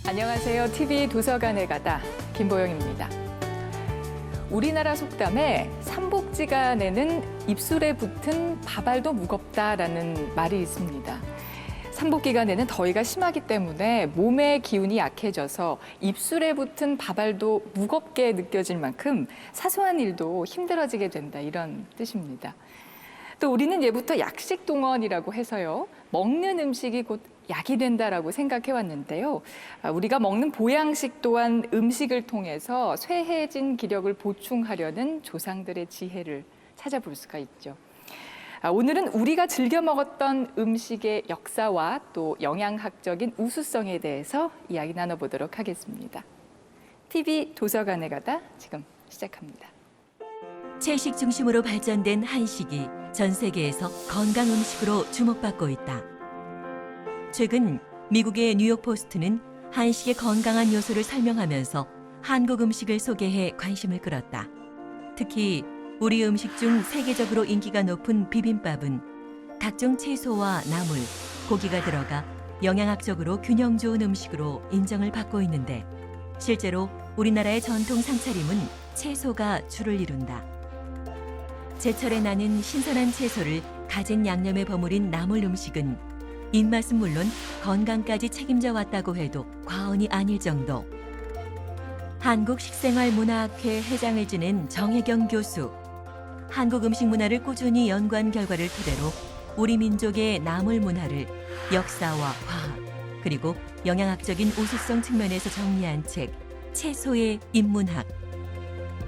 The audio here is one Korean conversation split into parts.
안녕하세요. TV 도서관에 가다 김보영입니다. 우리나라 속담에 삼복지간에는 입술에 붙은 밥알도 무겁다라는 말이 있습니다. 삼복기간에는 더위가 심하기 때문에 몸의 기운이 약해져서 입술에 붙은 밥알도 무겁게 느껴질 만큼 사소한 일도 힘들어지게 된다, 이런 뜻입니다. 또 우리는 예부터 약식동원이라고 해서요, 먹는 음식이 곧 약이 된다라고 생각해 왔는데요. 우리가 먹는 보양식 또한 음식을 통해서 쇠해진 기력을 보충하려는 조상들의 지혜를 찾아볼 수가 있죠. 오늘은 우리가 즐겨 먹었던 음식의 역사와 또 영양학적인 우수성에 대해서 이야기 나눠보도록 하겠습니다. TV 도서관에 가다 지금 시작합니다. 채식 중심으로 발전된 한식이 전 세계에서 건강 음식으로 주목받고 있다. 최근 미국의 뉴욕포스트는 한식의 건강한 요소를 설명하면서 한국 음식을 소개해 관심을 끌었다. 특히 우리 음식 중 세계적으로 인기가 높은 비빔밥은 각종 채소와 나물, 고기가 들어가 영양학적으로 균형 좋은 음식으로 인정을 받고 있는데, 실제로 우리나라의 전통 상차림은 채소가 주를 이룬다. 제철에 나는 신선한 채소를 가진 양념에 버무린 나물 음식은 입맛은 물론 건강까지 책임져 왔다고 해도 과언이 아닐 정도. 한국식생활문화학회 회장을 지낸 정혜경 교수. 한국 음식 문화를 꾸준히 연구한 결과를 토대로 우리 민족의 나물 문화를 역사와 과학, 그리고 영양학적인 우수성 측면에서 정리한 책, 채소의 인문학.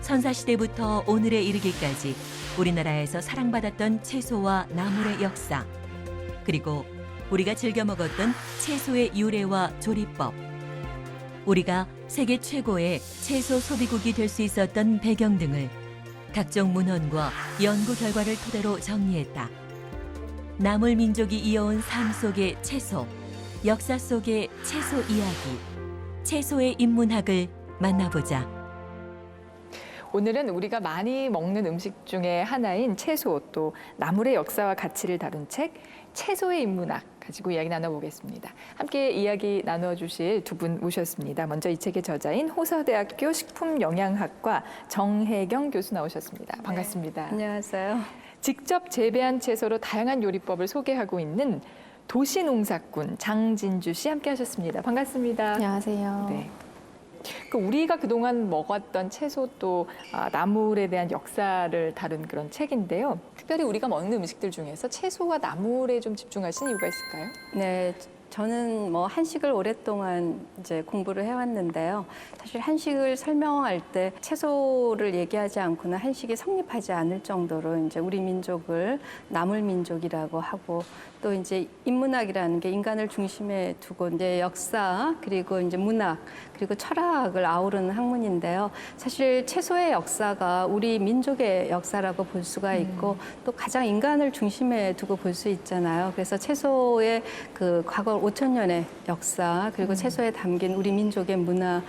선사시대부터 오늘에 이르기까지 우리나라에서 사랑받았던 채소와 나물의 역사, 그리고 우리가 즐겨 먹었던 채소의 유래와 조리법, 우리가 세계 최고의 채소 소비국이 될 수 있었던 배경 등을 각종 문헌과 연구 결과를 토대로 정리했다. 나물 민족이 이어온 삶 속의 채소, 역사 속의 채소 이야기, 채소의 인문학을 만나보자. 오늘은 우리가 많이 먹는 음식 중에 하나인 채소, 또 나물의 역사와 가치를 다룬 책, 채소의 인문학 가지고 이야기 나눠보겠습니다. 함께 이야기 나눠주실 두 분 모셨습니다. 먼저 이 책의 저자인 호서대학교 식품영양학과 정혜경 교수 나오셨습니다. 반갑습니다. 네, 안녕하세요. 직접 재배한 채소로 다양한 요리법을 소개하고 있는 도시농사꾼 장진주 씨 함께 하셨습니다. 반갑습니다. 안녕하세요. 네. 우리가 그동안 먹었던 채소 또 나물에 대한 역사를 다룬 그런 책인데요. 특별히 우리가 먹는 음식들 중에서 채소와 나물에 좀 집중하신 이유가 있을까요? 네, 저는 한식을 오랫동안 이제 공부를 해왔는데요. 사실 한식을 설명할 때 채소를 얘기하지 않고는 한식이 성립하지 않을 정도로 이제 우리 민족을 나물 민족이라고 하고, 또 이제 인문학이라는 게 인간을 중심에 두고 이제 역사, 그리고 이제 문학, 그리고 철학을 아우르는 학문인데요. 사실 채소의 역사가 우리 민족의 역사라고 볼 수가 있고, 또 가장 인간을 중심에 두고 볼 수 있잖아요. 그래서 채소의 그 과거 5천 년의 역사, 그리고 채소에 담긴 우리 민족의 문화,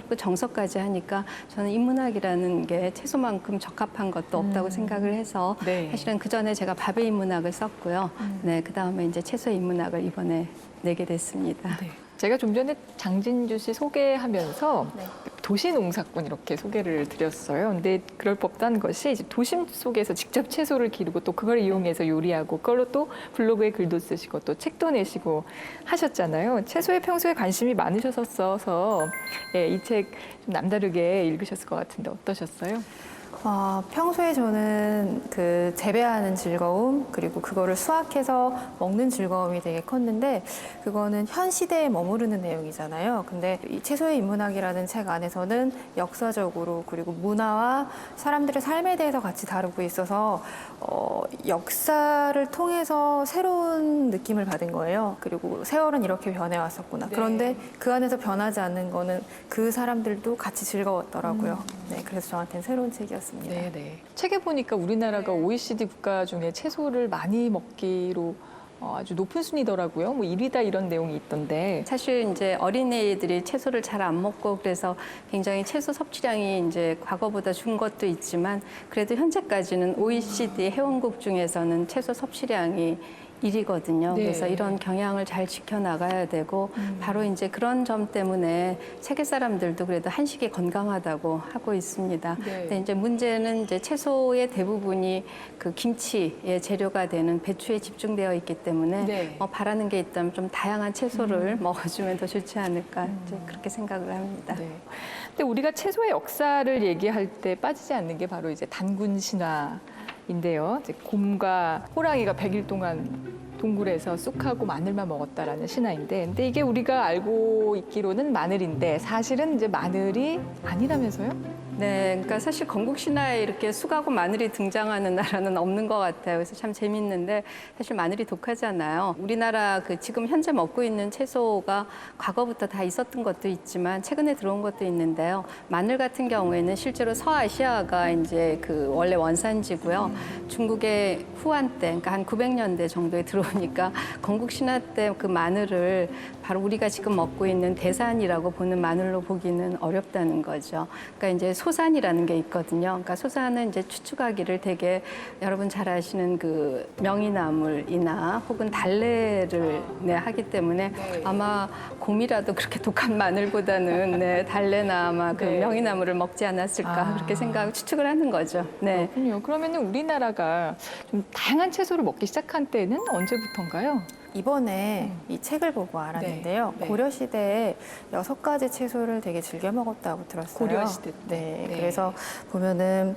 그 정서까지 하니까 저는 인문학이라는 게 채소만큼 적합한 것도 없다고 생각을 해서 네. 사실은 그 전에 제가 밥의 인문학을 썼고요. 네, 그 다음에 이제 채소의 인문학을 이번에 내게 됐습니다. 네. 제가 좀 전에 장진주 씨 소개하면서 네. 도시농사꾼 이렇게 소개를 드렸어요. 근데 그럴 법한 것이 이제 도심 속에서 직접 채소를 기르고 또 그걸 이용해서 요리하고 그걸로 또 블로그에 글도 쓰시고 또 책도 내시고 하셨잖아요. 채소에 평소에 관심이 많으셨어서 이 책 좀 남다르게 읽으셨을 것 같은데 어떠셨어요? 평소에 저는 그 재배하는 즐거움, 그리고 그거를 수확해서 먹는 즐거움이 되게 컸는데, 그거는 현 시대에 머무르는 내용이잖아요. 근데 이 채소의 인문학이라는 책 안에서는 역사적으로, 그리고 문화와 사람들의 삶에 대해서 같이 다루고 있어서 역사를 통해서 새로운 느낌을 받은 거예요. 그리고 세월은 이렇게 변해왔었구나. 네. 그런데 그 안에서 변하지 않는 거는 그 사람들도 같이 즐거웠더라고요. 네, 그래서 저한테는 새로운 책이었습니다. 네. 책에 보니까 우리나라가 OECD 국가 중에 채소를 많이 먹기로 아주 높은 순위더라고요. 1위다 이런 내용이 있던데. 사실 이제 어린이들이 채소를 잘 안 먹고 그래서 굉장히 채소 섭취량이 이제 과거보다 준 것도 있지만, 그래도 현재까지는 OECD 회원국 중에서는 채소 섭취량이 일이거든요. 네. 그래서 이런 경향을 잘 지켜나가야 되고 바로 이제 그런 점 때문에 세계 사람들도 그래도 한식이 건강하다고 하고 있습니다. 네. 근데 이제 문제는 이제 채소의 대부분이 그 김치의 재료가 되는 배추에 집중되어 있기 때문에 네. 바라는 게 있다면 좀 다양한 채소를 먹어주면 더 좋지 않을까 이제 그렇게 생각을 합니다. 네. 근데 우리가 채소의 역사를 얘기할 때 빠지지 않는 게 바로 이제 단군 신화인데요. 이제 곰과 호랑이가 100일 동안 동굴에서 쑥하고 마늘만 먹었다라는 신화인데, 근데 이게 우리가 알고 있기로는 마늘인데 사실은 이제 마늘이 아니라면서요? 네, 그러니까 사실 건국 신화에 이렇게 쑥하고 마늘이 등장하는 나라는 없는 것 같아요. 그래서 참 재밌는데 사실 마늘이 독하잖아요. 우리나라 그 지금 현재 먹고 있는 채소가 과거부터 다 있었던 것도 있지만 최근에 들어온 것도 있는데요. 마늘 같은 경우에는 실제로 서아시아가 이제 그 원래 원산지고요. 중국의 후한 때, 그러니까 한 900년대 정도에 들어오니까 건국 신화 때 그 마늘을 바로 우리가 지금 먹고 있는 대산이라고 보는 마늘로 보기는 어렵다는 거죠. 그러니까 이제 소산이라는 게 있거든요. 그러니까 소산은 이제 추측하기를 되게 여러분 잘 아시는 그 명이나물이나 혹은 달래를 하기 때문에 아마 곰이라도 그렇게 독한 마늘보다는 달래나 아마 그 네. 명이나물을 먹지 않았을까 그렇게 추측을 하는 거죠. 네. 그렇군요. 그러면은 우리나라가 좀 다양한 채소를 먹기 시작한 때는 언제부터인가요? 이번에 이 책을 보고 알았는데요. 네. 고려 시대에 6가지 채소를 되게 즐겨 먹었다고 들었어요. 고려 시대 때. 네. 네. 그래서 보면은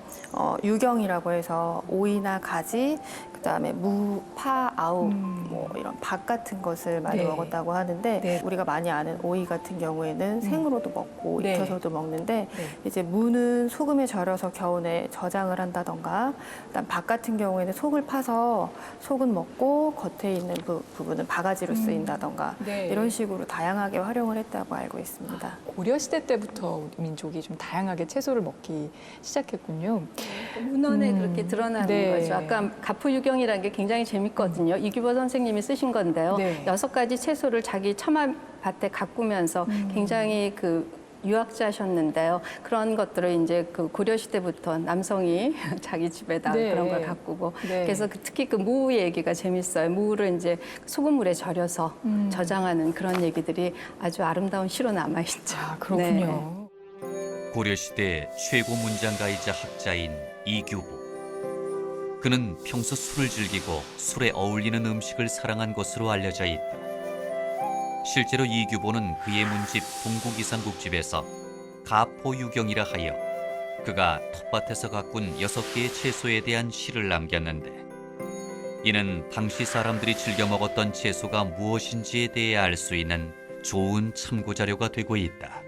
유경이라고 해서 오이나 가지, 그다음에 무, 파, 아욱, 뭐 이런 밥 같은 것을 많이 네. 먹었다고 하는데 네. 우리가 많이 아는 오이 같은 경우에는 생으로도 먹고 네. 익혀서도 먹는데 네. 이제 무는 소금에 절여서 겨우내 저장을 한다던가, 그다음 밥 같은 경우에는 속을 파서 속은 먹고 겉에 있는 부분은 바가지로 쓰인다던가 네. 이런 식으로 다양하게 활용을 했다고 알고 있습니다. 고려 시대 때부터 우리 민족이 좀 다양하게 채소를 먹기 시작했군요. 문헌에 그렇게 드러나는 네. 거죠. 아까 가포유경이라는 게 굉장히 재밌거든요. 이규보 선생님이 쓰신 건데요. 네. 6가지 채소를 자기 처마밭에 가꾸면서 굉장히 그 유학자셨는데요. 그런 것들을 이제 그 고려 시대부터 남성이 자기 집에다 네. 그런 걸 가꾸고 네. 그래서 특히 그 무 얘기가 재밌어요. 무를 이제 소금물에 절여서 저장하는 그런 얘기들이 아주 아름다운 시로 남아 있죠. 아, 그렇군요. 고려시대 최고 문장가이자 학자인 이규보. 그는 평소 술을 즐기고 술에 어울리는 음식을 사랑한 것으로 알려져 있다. 실제로 이규보는 그의 문집 동국이상국집에서 가포유경이라 하여 그가 텃밭에서 가꾼 6개의 채소에 대한 시를 남겼는데, 이는 당시 사람들이 즐겨 먹었던 채소가 무엇인지에 대해 알 수 있는 좋은 참고자료가 되고 있다.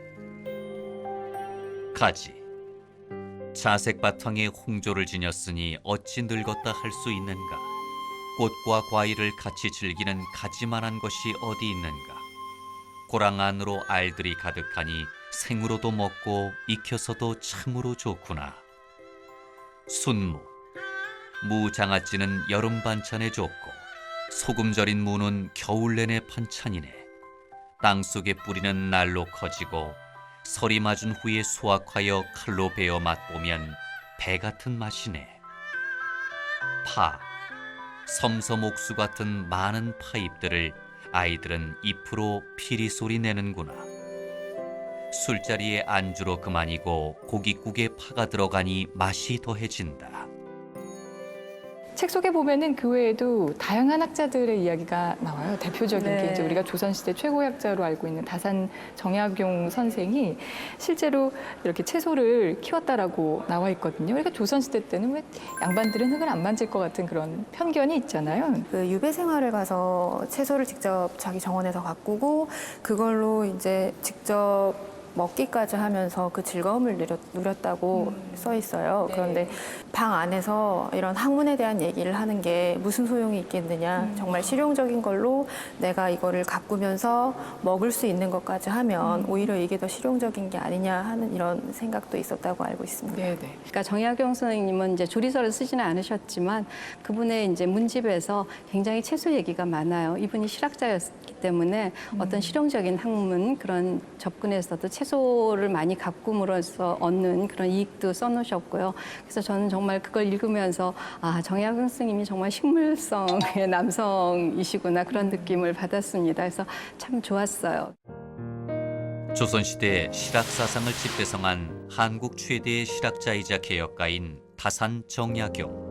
가지. 자색 바탕에 홍조를 지녔으니 어찌 늙었다 할 수 있는가. 꽃과 과일을 같이 즐기는 가지만한 것이 어디 있는가. 고랑 안으로 알들이 가득하니 생으로도 먹고 익혀서도 참으로 좋구나. 순무. 무 장아찌는 여름 반찬에 좋고 소금 절인 무는 겨울 내내 반찬이네. 땅속에 뿌리는 날로 커지고 설이 맞은 후에 수확하여 칼로 베어 맛보면 배 같은 맛이네. 파. 섬섬옥수 같은 많은 파잎들을 아이들은 잎으로 피리 소리 내는구나. 술자리에 안주로 그만이고 고깃국에 파가 들어가니 맛이 더해진다. 책 속에 보면은 그 외에도 다양한 학자들의 이야기가 나와요. 대표적인 네. 게 이제 우리가 조선시대 최고의 학자로 알고 있는 다산 정약용 선생이 실제로 이렇게 채소를 키웠다라고 나와 있거든요. 그러니까 조선시대 때는 왜 양반들은 흙을 안 만질 것 같은 그런 편견이 있잖아요. 그 유배 생활을 가서 채소를 직접 자기 정원에서 가꾸고 그걸로 이제 직접 먹기까지 하면서 그 즐거움을 누렸다고 써 있어요. 네. 그런데 방 안에서 이런 학문에 대한 얘기를 하는 게 무슨 소용이 있겠느냐. 정말 실용적인 걸로 내가 이거를 가꾸면서 먹을 수 있는 것까지 하면 오히려 이게 더 실용적인 게 아니냐 하는 이런 생각도 있었다고 알고 있습니다. 네, 네. 그러니까 정약용 선생님은 이제 조리서를 쓰지는 않으셨지만 그분의 이제 문집에서 굉장히 채소 얘기가 많아요. 이분이 실학자였기 때문에 어떤 실용적인 학문 그런 접근에서도 채소를 많이 가꿈으로써 얻는 그런 이익도 써놓으셨고요. 그래서 저는 정말 그걸 읽으면서 아, 정약용 스님이 정말 식물성의 남성이시구나 그런 느낌을 받았습니다. 그래서 참 좋았어요. 조선시대 실학사상을 집대성한 한국 최대의 실학자이자 개혁가인 다산 정약용.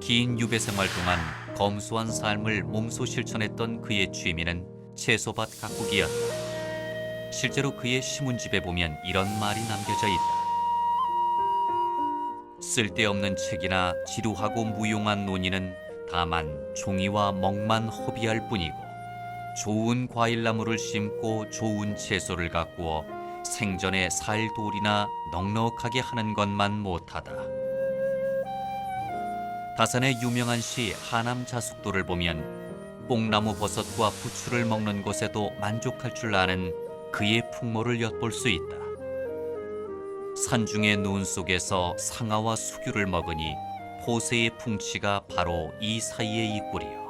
긴 유배 생활 동안 검소한 삶을 몸소 실천했던 그의 취미는 채소밭 가꾸기였다. 실제로 그의 신문집에 보면 이런 말이 남겨져 있다. 쓸데없는 책이나 지루하고 무용한 논의는 다만 종이와 먹만 허비할 뿐이고 좋은 과일나무를 심고 좋은 채소를 가꾸어 생전에 살 돌이나 넉넉하게 하는 것만 못하다. 다산의 유명한 시 하남 자숙도를 보면 뽕나무 버섯과 부추를 먹는 것에도 만족할 줄 아는 그의 풍모를 엿볼 수 있다. 산중의 눈 속에서 상아와 수규를 먹으니 포세의 풍치가 바로 이 사이에 있구리요.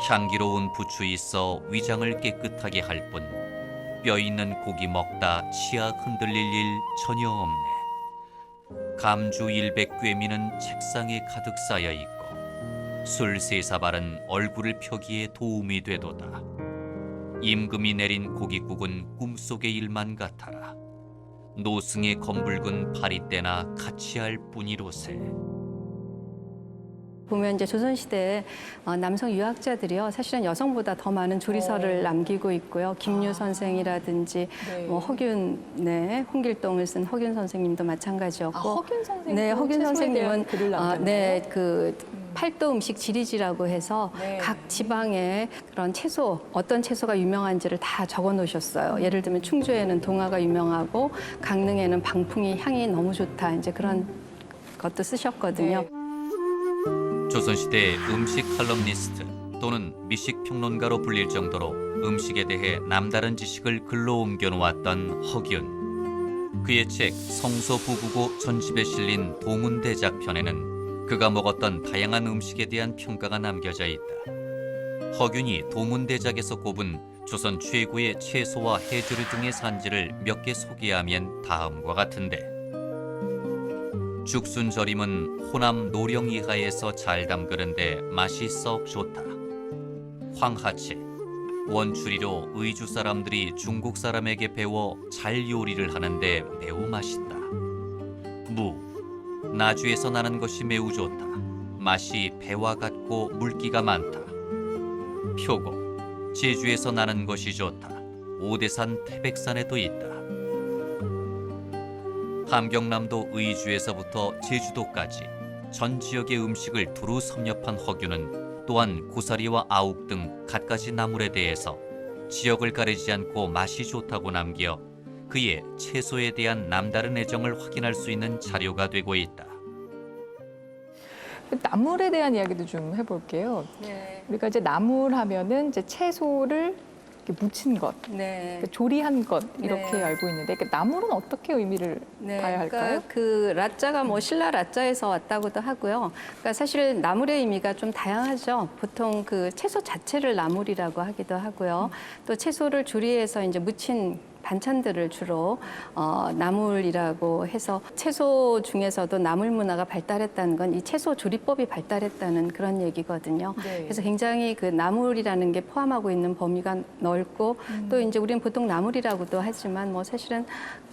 향기로운 부추 있어 위장을 깨끗하게 할 뿐 뼈 있는 고기 먹다 치아 흔들릴 일 전혀 없네. 감주 100꿰미는 책상에 가득 쌓여 있고 술 3사발은 얼굴을 펴기에 도움이 되도다. 임금이 내린 고깃국은 꿈속의 일만 같아라. 노승의 검붉은 파리떼나 같이 할 뿐이로세. 보면 이제 조선시대에 남성 유학자들이요 사실은 여성보다 더 많은 조리서를 남기고 있고요. 김유 선생이라든지 네. 뭐 허균, 네, 홍길동을 쓴 허균 선생님도 마찬가지였고, 허균 선생님. 네, 허균 선생님은 글을 남겼네요. 네, 그 팔도 음식 지리지라고 해서 네. 각 지방의 그런 채소, 어떤 채소가 유명한지를 다 적어 놓으셨어요. 예를 들면 충주에는 동화가 유명하고 강릉에는 방풍이 향이 너무 좋다. 이제 그런 것도 쓰셨거든요. 네. 조선시대 음식 칼럼니스트 또는 미식평론가로 불릴 정도로 음식에 대해 남다른 지식을 글로 옮겨놓았던 허균. 그의 책 성서부부고 전집에 실린 도문대작편에는 그가 먹었던 다양한 음식에 대한 평가가 남겨져 있다. 허균이 도문대작에서 꼽은 조선 최고의 채소와 해조류 등의 산지를 몇 개 소개하면 다음과 같은데, 죽순절임은 호남 노령 이하에서 잘 담그는데 맛이 썩 좋다. 황하채, 원추리로 의주 사람들이 중국 사람에게 배워 잘 요리를 하는데 매우 맛있다. 무, 나주에서 나는 것이 매우 좋다. 맛이 배와 같고 물기가 많다. 표고, 제주에서 나는 것이 좋다. 오대산 태백산에도 있다. 함경남도 의주에서부터 제주도까지 전 지역의 음식을 두루 섭렵한 허균은 또한 고사리와 아욱 등 갖가지 나물에 대해서 지역을 가리지 않고 맛이 좋다고 남겨 그의 채소에 대한 남다른 애정을 확인할 수 있는 자료가 되고 있다. 나물에 대한 이야기도 좀 해볼게요. 네. 우리가 이제 나물 하면은 이제 채소를 이렇게 무친 것, 네. 그 조리한 것 이렇게 네. 알고 있는데 그 나물은 어떻게 의미를 네, 봐야 할까요? 그러니까 그 라자가 뭐 신라 라자에서 왔다고도 하고요. 그러니까 사실 나물의 의미가 좀 다양하죠. 보통 그 채소 자체를 나물이라고 하기도 하고요. 또 채소를 조리해서 이제 무친 반찬들을 주로 나물이라고 해서 채소 중에서도 나물 문화가 발달했다는 건 이 채소 조리법이 발달했다는 그런 얘기거든요. 네. 그래서 굉장히 그 나물이라는 게 포함하고 있는 범위가 넓고 또 이제 우리는 보통 나물이라고도 하지만 뭐 사실은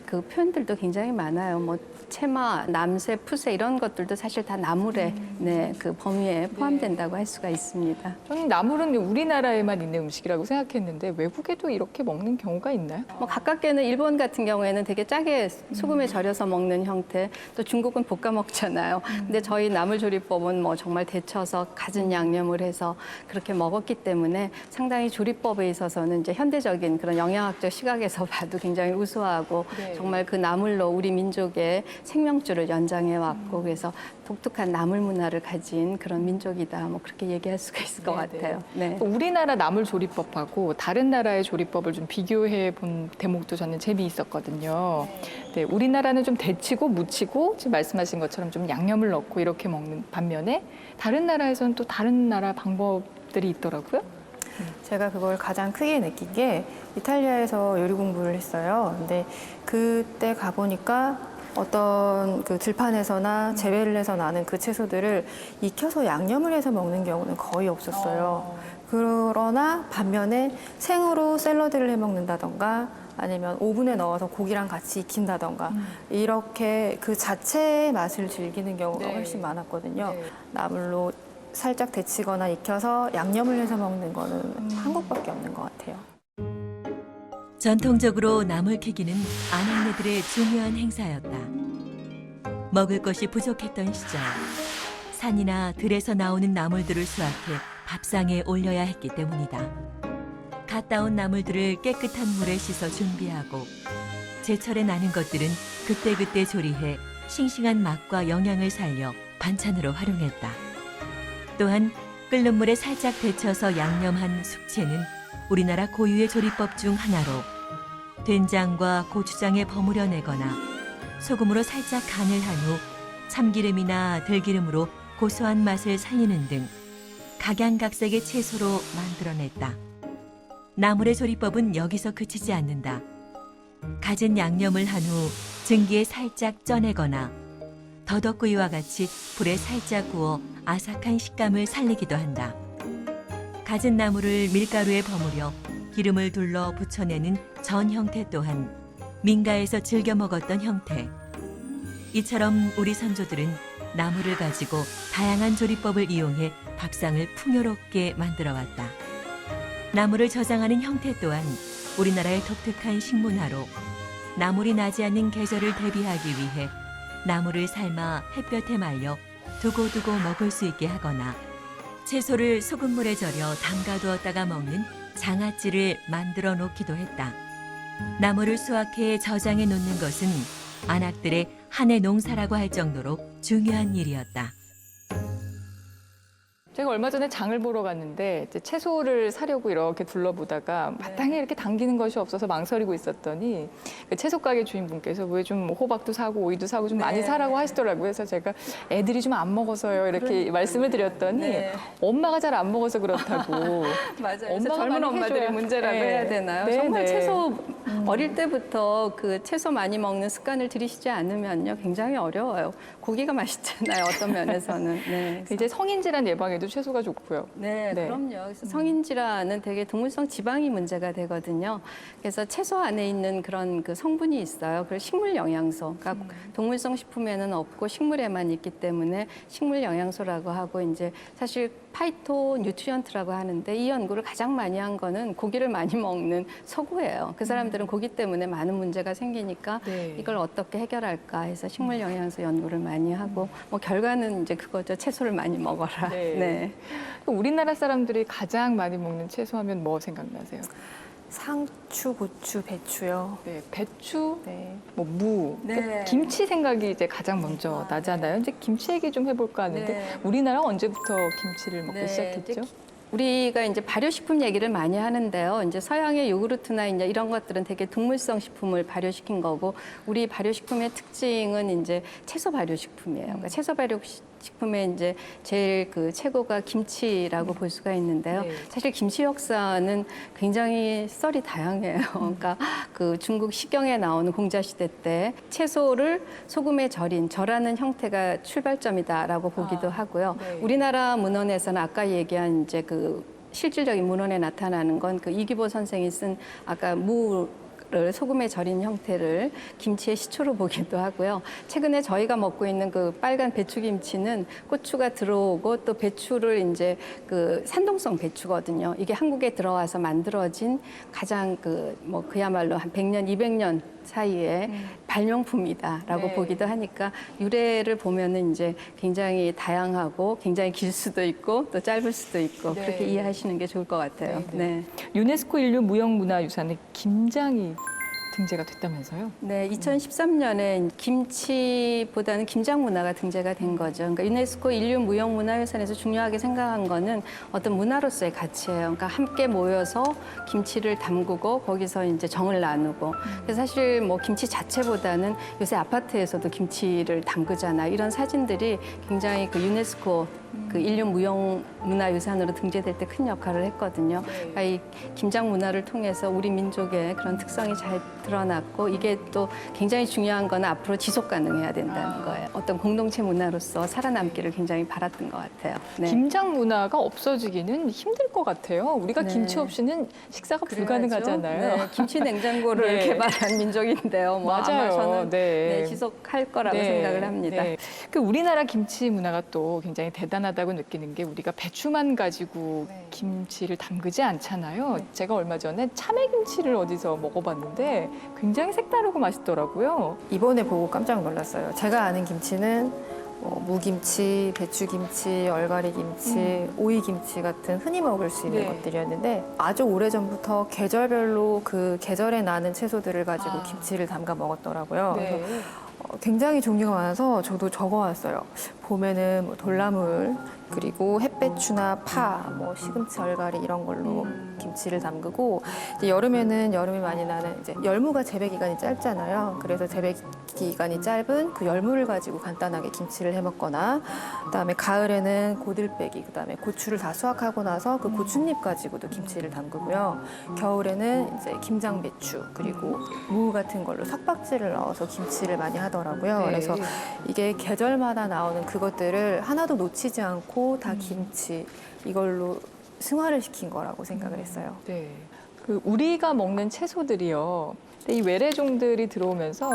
그 표현들도 굉장히 많아요. 뭐 채마, 남새, 푸새 이런 것들도 사실 다 나물의 네, 그 범위에 포함된다고 할 수가 있습니다. 저는 나물은 우리나라에만 있는 음식이라고 생각했는데 외국에도 이렇게 먹는 경우가 있나요? 뭐 가깝게는 일본 같은 경우에는 되게 짜게 소금에 절여서 먹는 형태, 또 중국은 볶아 먹잖아요. 근데 저희 나물 조리법은 뭐 정말 데쳐서 갖은 양념을 해서 그렇게 먹었기 때문에 상당히 조리법에 있어서는 이제 현대적인 그런 영양학적 시각에서 봐도 굉장히 우수하고 네. 정말 그 나물로 우리 민족의 생명줄을 연장해 왔고 그래서 독특한 나물 문화를 가진 그런 민족이다. 뭐 그렇게 얘기할 수가 있을 것 네, 같아요. 네. 우리나라 나물 조리법하고 다른 나라의 조리법을 좀 비교해 본 대목도 저는 재미있었거든요. 네, 우리나라는 좀 데치고 무치고 지금 말씀하신 것처럼 좀 양념을 넣고 이렇게 먹는 반면에 다른 나라에서는 또 다른 나라 방법들이 있더라고요. 제가 그걸 가장 크게 느낀 게 이탈리아에서 요리 공부를 했어요. 근데 그때 가보니까 어떤 그 들판에서나 재배를 해서 나는 그 채소들을 익혀서 양념을 해서 먹는 경우는 거의 없었어요. 그러나 반면에 생으로 샐러드를 해 먹는다던가 아니면 오븐에 넣어서 고기랑 같이 익힌다던가 이렇게 그 자체의 맛을 즐기는 경우가 네. 훨씬 많았거든요. 네. 나물로 살짝 데치거나 익혀서 양념을 해서 먹는 거는 한국밖에 없는 것 같아요. 전통적으로 나물 캐기는 아낙네들의 중요한 행사였다. 먹을 것이 부족했던 시절, 산이나 들에서 나오는 나물들을 수확해 밥상에 올려야 했기 때문이다. 갓 따온 나물들을 깨끗한 물에 씻어 준비하고 제철에 나는 것들은 그때그때 조리해 싱싱한 맛과 영양을 살려 반찬으로 활용했다. 또한 끓는 물에 살짝 데쳐서 양념한 숙채는 우리나라 고유의 조리법 중 하나로 된장과 고추장에 버무려 내거나 소금으로 살짝 간을 한 후 참기름이나 들기름으로 고소한 맛을 살리는 등 각양각색의 채소로 만들어냈다. 나물의 조리법은 여기서 그치지 않는다. 갖은 양념을 한 후 증기에 살짝 쪄내거나 더덕구이와 같이 불에 살짝 구워 아삭한 식감을 살리기도 한다. 갖은 나물을 밀가루에 버무려 기름을 둘러 부쳐내는 전 형태 또한 민가에서 즐겨 먹었던 형태. 이처럼 우리 선조들은 나물을 가지고 다양한 조리법을 이용해 밥상을 풍요롭게 만들어왔다. 나물을 저장하는 형태 또한 우리나라의 독특한 식문화로 나물이 나지 않는 계절을 대비하기 위해 나물을 삶아 햇볕에 말려 두고두고 먹을 수 있게 하거나 채소를 소금물에 절여 담가두었다가 먹는 장아찌를 만들어 놓기도 했다. 나물을 수확해 저장해 놓는 것은 안악들의 한 해 농사라고 할 정도로 중요한 일이었다. 제가 얼마 전에 장을 보러 갔는데 이제 채소를 사려고 이렇게 둘러보다가 마땅히 이렇게 당기는 것이 없어서 망설이고 있었더니 그 채소 가게 주인분께서 왜 좀 호박도 사고 오이도 사고 좀 많이 사라고 하시더라고요. 그래서 제가 애들이 좀 안 먹어서요 이렇게 말씀을 드렸더니 엄마가 잘 안 먹어서 그렇다고. 맞아요. 그래서 엄마가 젊은 많이 엄마들의 해줘야. 문제라고 네. 해야 되나요? 네, 정말 네. 채소 어릴 때부터 그 채소 많이 먹는 습관을 들이시지 않으면요 굉장히 어려워요. 고기가 맛있잖아요. 어떤 면에서는. 네. 이제 성인 질환 예방에도 채소가 좋고요. 네, 네. 그럼요. 그래서 성인 질환은 되게 동물성 지방이 문제가 되거든요. 그래서 채소 안에 있는 그런 그 성분이 있어요. 그리고 식물 영양소. 그러니까 동물성 식품에는 없고 식물에만 있기 때문에 식물 영양소라고 하고 이제 사실 파이토 뉴트리언트라고 하는데 이 연구를 가장 많이 한 거는 고기를 많이 먹는 서구예요. 그 사람들은 고기 때문에 많은 문제가 생기니까 네. 이걸 어떻게 해결할까 해서 식물 영양소 연구를 많이 하고 뭐 결과는 이제 그거죠. 채소를 많이 먹어라. 네. 네. 우리나라 사람들이 가장 많이 먹는 채소 하면 뭐 생각나세요? 상추, 고추, 배추요. 네, 배추, 네. 뭐 무, 네. 그러니까 김치 생각이 이제 가장 먼저 나잖아요. 이제 김치 얘기 좀 해볼까 하는데 네. 우리나라 언제부터 김치를 먹기 네, 시작했죠? 이제 우리가 이제 발효식품 얘기를 많이 하는데요. 이제 서양의 요구르트나 이제 이런 것들은 되게 동물성 식품을 발효시킨 거고, 우리 발효식품의 특징은 이제 채소 발효식품이에요. 그러니까 채소 발효식품의 이제 제일 그 최고가 김치라고 볼 수가 있는데요. 네. 사실 김치 역사는 굉장히 썰이 다양해요. 그러니까 그 중국 시경에 나오는 공자시대 때 채소를 소금에 절하는 형태가 출발점이다라고 보기도 하고요. 네. 우리나라 문헌에서는 아까 얘기한 이제 그 실질적인 문헌에 나타나는 건 그 이기보 선생이 쓴 아까 무를 소금에 절인 형태를 김치의 시초로 보기도 하고요. 최근에 저희가 먹고 있는 그 빨간 배추김치는 고추가 들어오고 또 배추를 이제 그 산동성 배추거든요. 이게 한국에 들어와서 만들어진 가장 그 뭐 그야말로 한 100년, 200년 사이에 발명품이다라고 네. 보기도 하니까 유래를 보면은 이제 굉장히 다양하고 굉장히 길 수도 있고 또 짧을 수도 있고 네. 그렇게 이해하시는 게 좋을 것 같아요. 네, 네. 유네스코 인류 무형문화유산에 김장이 등재가 됐다면서요? 네, 2013년에 김치보다는 김장 문화가 등재가 된 거죠. 그러니까 유네스코 인류 무형문화유산에서 중요하게 생각한 거는 어떤 문화로서의 가치예요. 그러니까 함께 모여서 김치를 담그고 거기서 이제 정을 나누고. 그래서 사실 뭐 김치 자체보다는 요새 아파트에서도 김치를 담그잖아요. 이런 사진들이 굉장히 그 유네스코 그 인류 무형 문화유산으로 등재될 때 큰 역할을 했거든요. 그러니까 이 김장 문화를 통해서 우리 민족의 그런 특성이 잘 드러났고 이게 또 굉장히 중요한 건 앞으로 지속 가능해야 된다는 거예요. 어떤 공동체 문화로서 살아남기를 굉장히 바랐던 것 같아요. 네. 김장 문화가 없어지기는 힘들 것 같아요. 우리가 네. 김치 없이는 식사가 불가능하잖아요. 네, 김치 냉장고를 네. 개발한 민족인데요. 뭐 아마 맞아요. 저는 네. 지속할 거라고 네. 생각을 합니다. 네. 그 우리나라 김치 문화가 또 굉장히 대단하다고 느끼는 게 우리가 배추만 가지고 네. 김치를 담그지 않잖아요. 제가 얼마 전에 참외김치를 어디서 먹어봤는데 굉장히 색다르고 맛있더라고요. 이번에 보고 깜짝 놀랐어요. 제가 아는 김치는 무김치, 배추김치, 얼갈이김치, 오이김치 같은 흔히 먹을 수 있는 네. 것들이었는데 아주 오래전부터 계절별로 그 계절에 나는 채소들을 가지고 아. 김치를 담가 먹었더라고요. 그래서 네. 굉장히 종류가 많아서 저도 적어왔어요. 봄에는 뭐 돌나물, 그리고 햇배추나 파, 뭐 시금치, 얼갈이 이런 걸로 김치를 담그고 이제 여름에는 여름이 많이 나는 이제 열무가 재배 기간이 짧잖아요. 그래서 재배 기간이 짧은 그 열무를 가지고 간단하게 김치를 해 먹거나 그다음에 가을에는 고들빼기, 그다음에 고추를 다 수확하고 나서 그 고추잎 가지고도 김치를 담그고요. 겨울에는 이제 김장배추 그리고 무 같은 걸로 석박지를 넣어서 김치를 많이 하더라고요. 네. 그래서 이게 계절마다 나오는 그것들을 하나도 놓치지 않고 다 김치 이걸로 승화를 시킨 거라고 생각을 했어요. 네. 그 우리가 먹는 채소들이요. 근데 이 외래종들이 들어오면서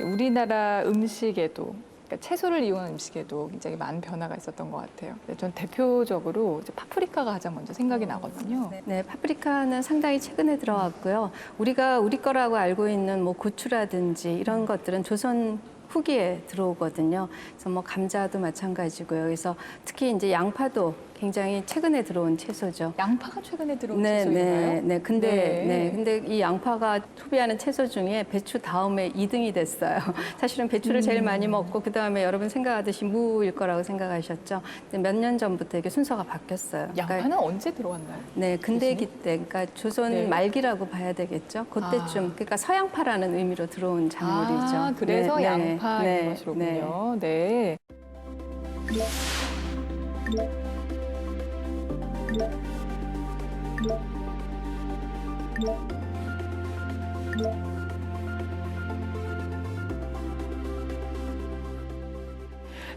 우리나라 음식에도 그러니까 채소를 이용한 음식에도 굉장히 많은 변화가 있었던 것 같아요. 전 대표적으로 이제 파프리카가 가장 먼저 생각이 나거든요. 네, 파프리카는 상당히 최근에 들어왔고요. 우리가 우리 거라고 알고 있는 뭐 고추라든지 이런 것들은 조선 후기에 들어오거든요. 그래서 뭐 감자도 마찬가지고요. 그래서 특히 이제 양파도 굉장히 최근에 들어온 채소죠. 양파가 최근에 들어온 네, 채소인가요? 네. 근데 이 양파가 소비하는 채소 중에 배추 다음에 2등이 됐어요. 사실은 배추를 제일 많이 먹고 그 다음에 여러분 생각하듯이 무일 거라고 생각하셨죠. 근데 몇 년 전부터 이게 순서가 바뀌었어요. 양파는 언제 들어왔나요? 네, 근대기 때, 그러니까 조선 네. 말기라고 봐야 되겠죠. 그때쯤, 그러니까 서양파라는 의미로 들어온 작물이죠. 아, 그래서 네, 양파인 네, 것이로군요. 네.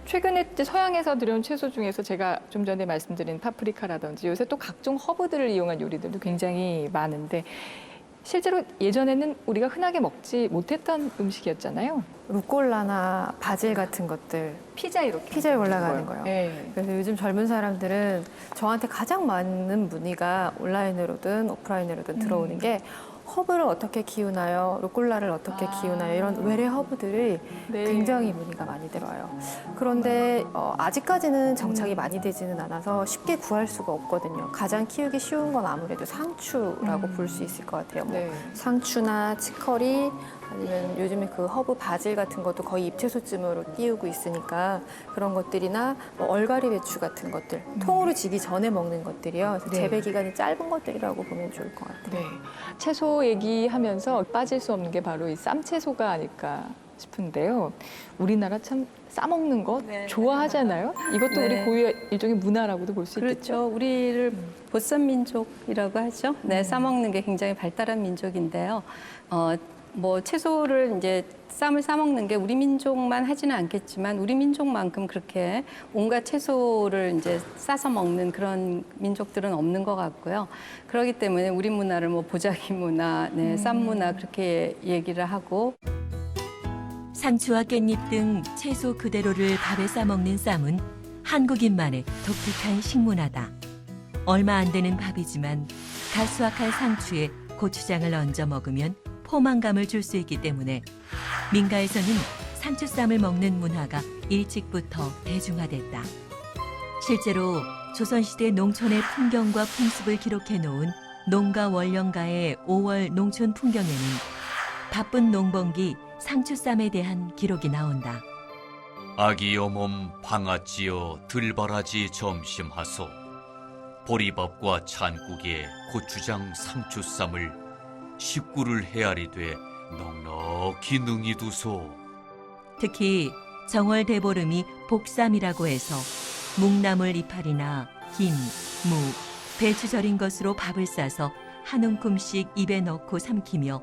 최근에 이제 서양에서 들여온 채소 중에서 제가 좀 전에 말씀드린 파프리카라든지 요새 또 각종 허브들을 이용한 요리들도 굉장히 많은데 실제로 예전에는 우리가 흔하게 먹지 못했던 음식이었잖아요. 루꼴라나 바질 같은 것들 피자 이렇게 피자에 올라가는 먹는 거요. 네. 그래서 요즘 젊은 사람들은 저한테 가장 많은 문의가 온라인으로든 오프라인으로든 들어오는 게 허브를 어떻게 키우나요? 루꼴라를 어떻게 키우나요? 이런 외래 허브들이 네. 굉장히 문의가 많이 들어요. 그런데 아직까지는 정착이 많이 되지는 않아서 쉽게 구할 수가 없거든요. 가장 키우기 쉬운 건 아무래도 상추라고 볼 수 있을 것 같아요. 뭐 네. 상추나 치커리 아니면 요즘에 그 허브 바질 같은 것도 거의 잎채소쯤으로 띄우고 있으니까 그런 것들이나 뭐 얼갈이 배추 같은 것들 통으로 지기 전에 먹는 것들이요. 그래서 네. 재배 기간이 짧은 것들이라고 보면 좋을 것 같아요. 네. 채소 얘기하면서 빠질 수 없는 게 바로 이 쌈채소가 아닐까 싶은데요. 우리나라 참 싸먹는 거 네. 좋아하잖아요. 이것도 네. 우리 고유의 일종의 문화라고도 볼 수 있겠죠. 그렇죠. 우리를 보쌈 민족이라고 하죠. 네, 싸먹는 게 굉장히 발달한 민족인데요. 뭐 채소를 이제 쌈을 싸먹는 게 우리 민족만 하지는 않겠지만 우리 민족만큼 그렇게 온갖 채소를 이제 싸서 먹는 그런 민족들은 없는 것 같고요. 그렇기 때문에 우리 문화를 뭐 보자기 문화, 네, 쌈 문화 그렇게 얘기를 하고 상추와 깻잎 등 채소 그대로를 밥에 싸먹는 쌈은 한국인만의 독특한 식문화다. 얼마 안 되는 밥이지만 갓 수확한 상추에 고추장을 얹어 먹으면 포만감을 줄 수 있기 때문에 민가에서는 상추쌈을 먹는 문화가 일찍부터 대중화됐다. 실제로 조선시대 농촌의 풍경과 풍습을 기록해 놓은 농가 월령가의 5월 농촌 풍경에는 바쁜 농번기 상추쌈에 대한 기록이 나온다. 아기여 몸 방아찌여 들바라지 점심하소. 보리밥과 찬국에 고추장 상추쌈을 식구를 헤아리되 넉넉히 능히 두소. 특히 정월 대보름이 복삼이라고 해서 묵나물 이파리나 김, 무, 배추 절인 것으로 밥을 싸서 한 움큼씩 입에 넣고 삼키며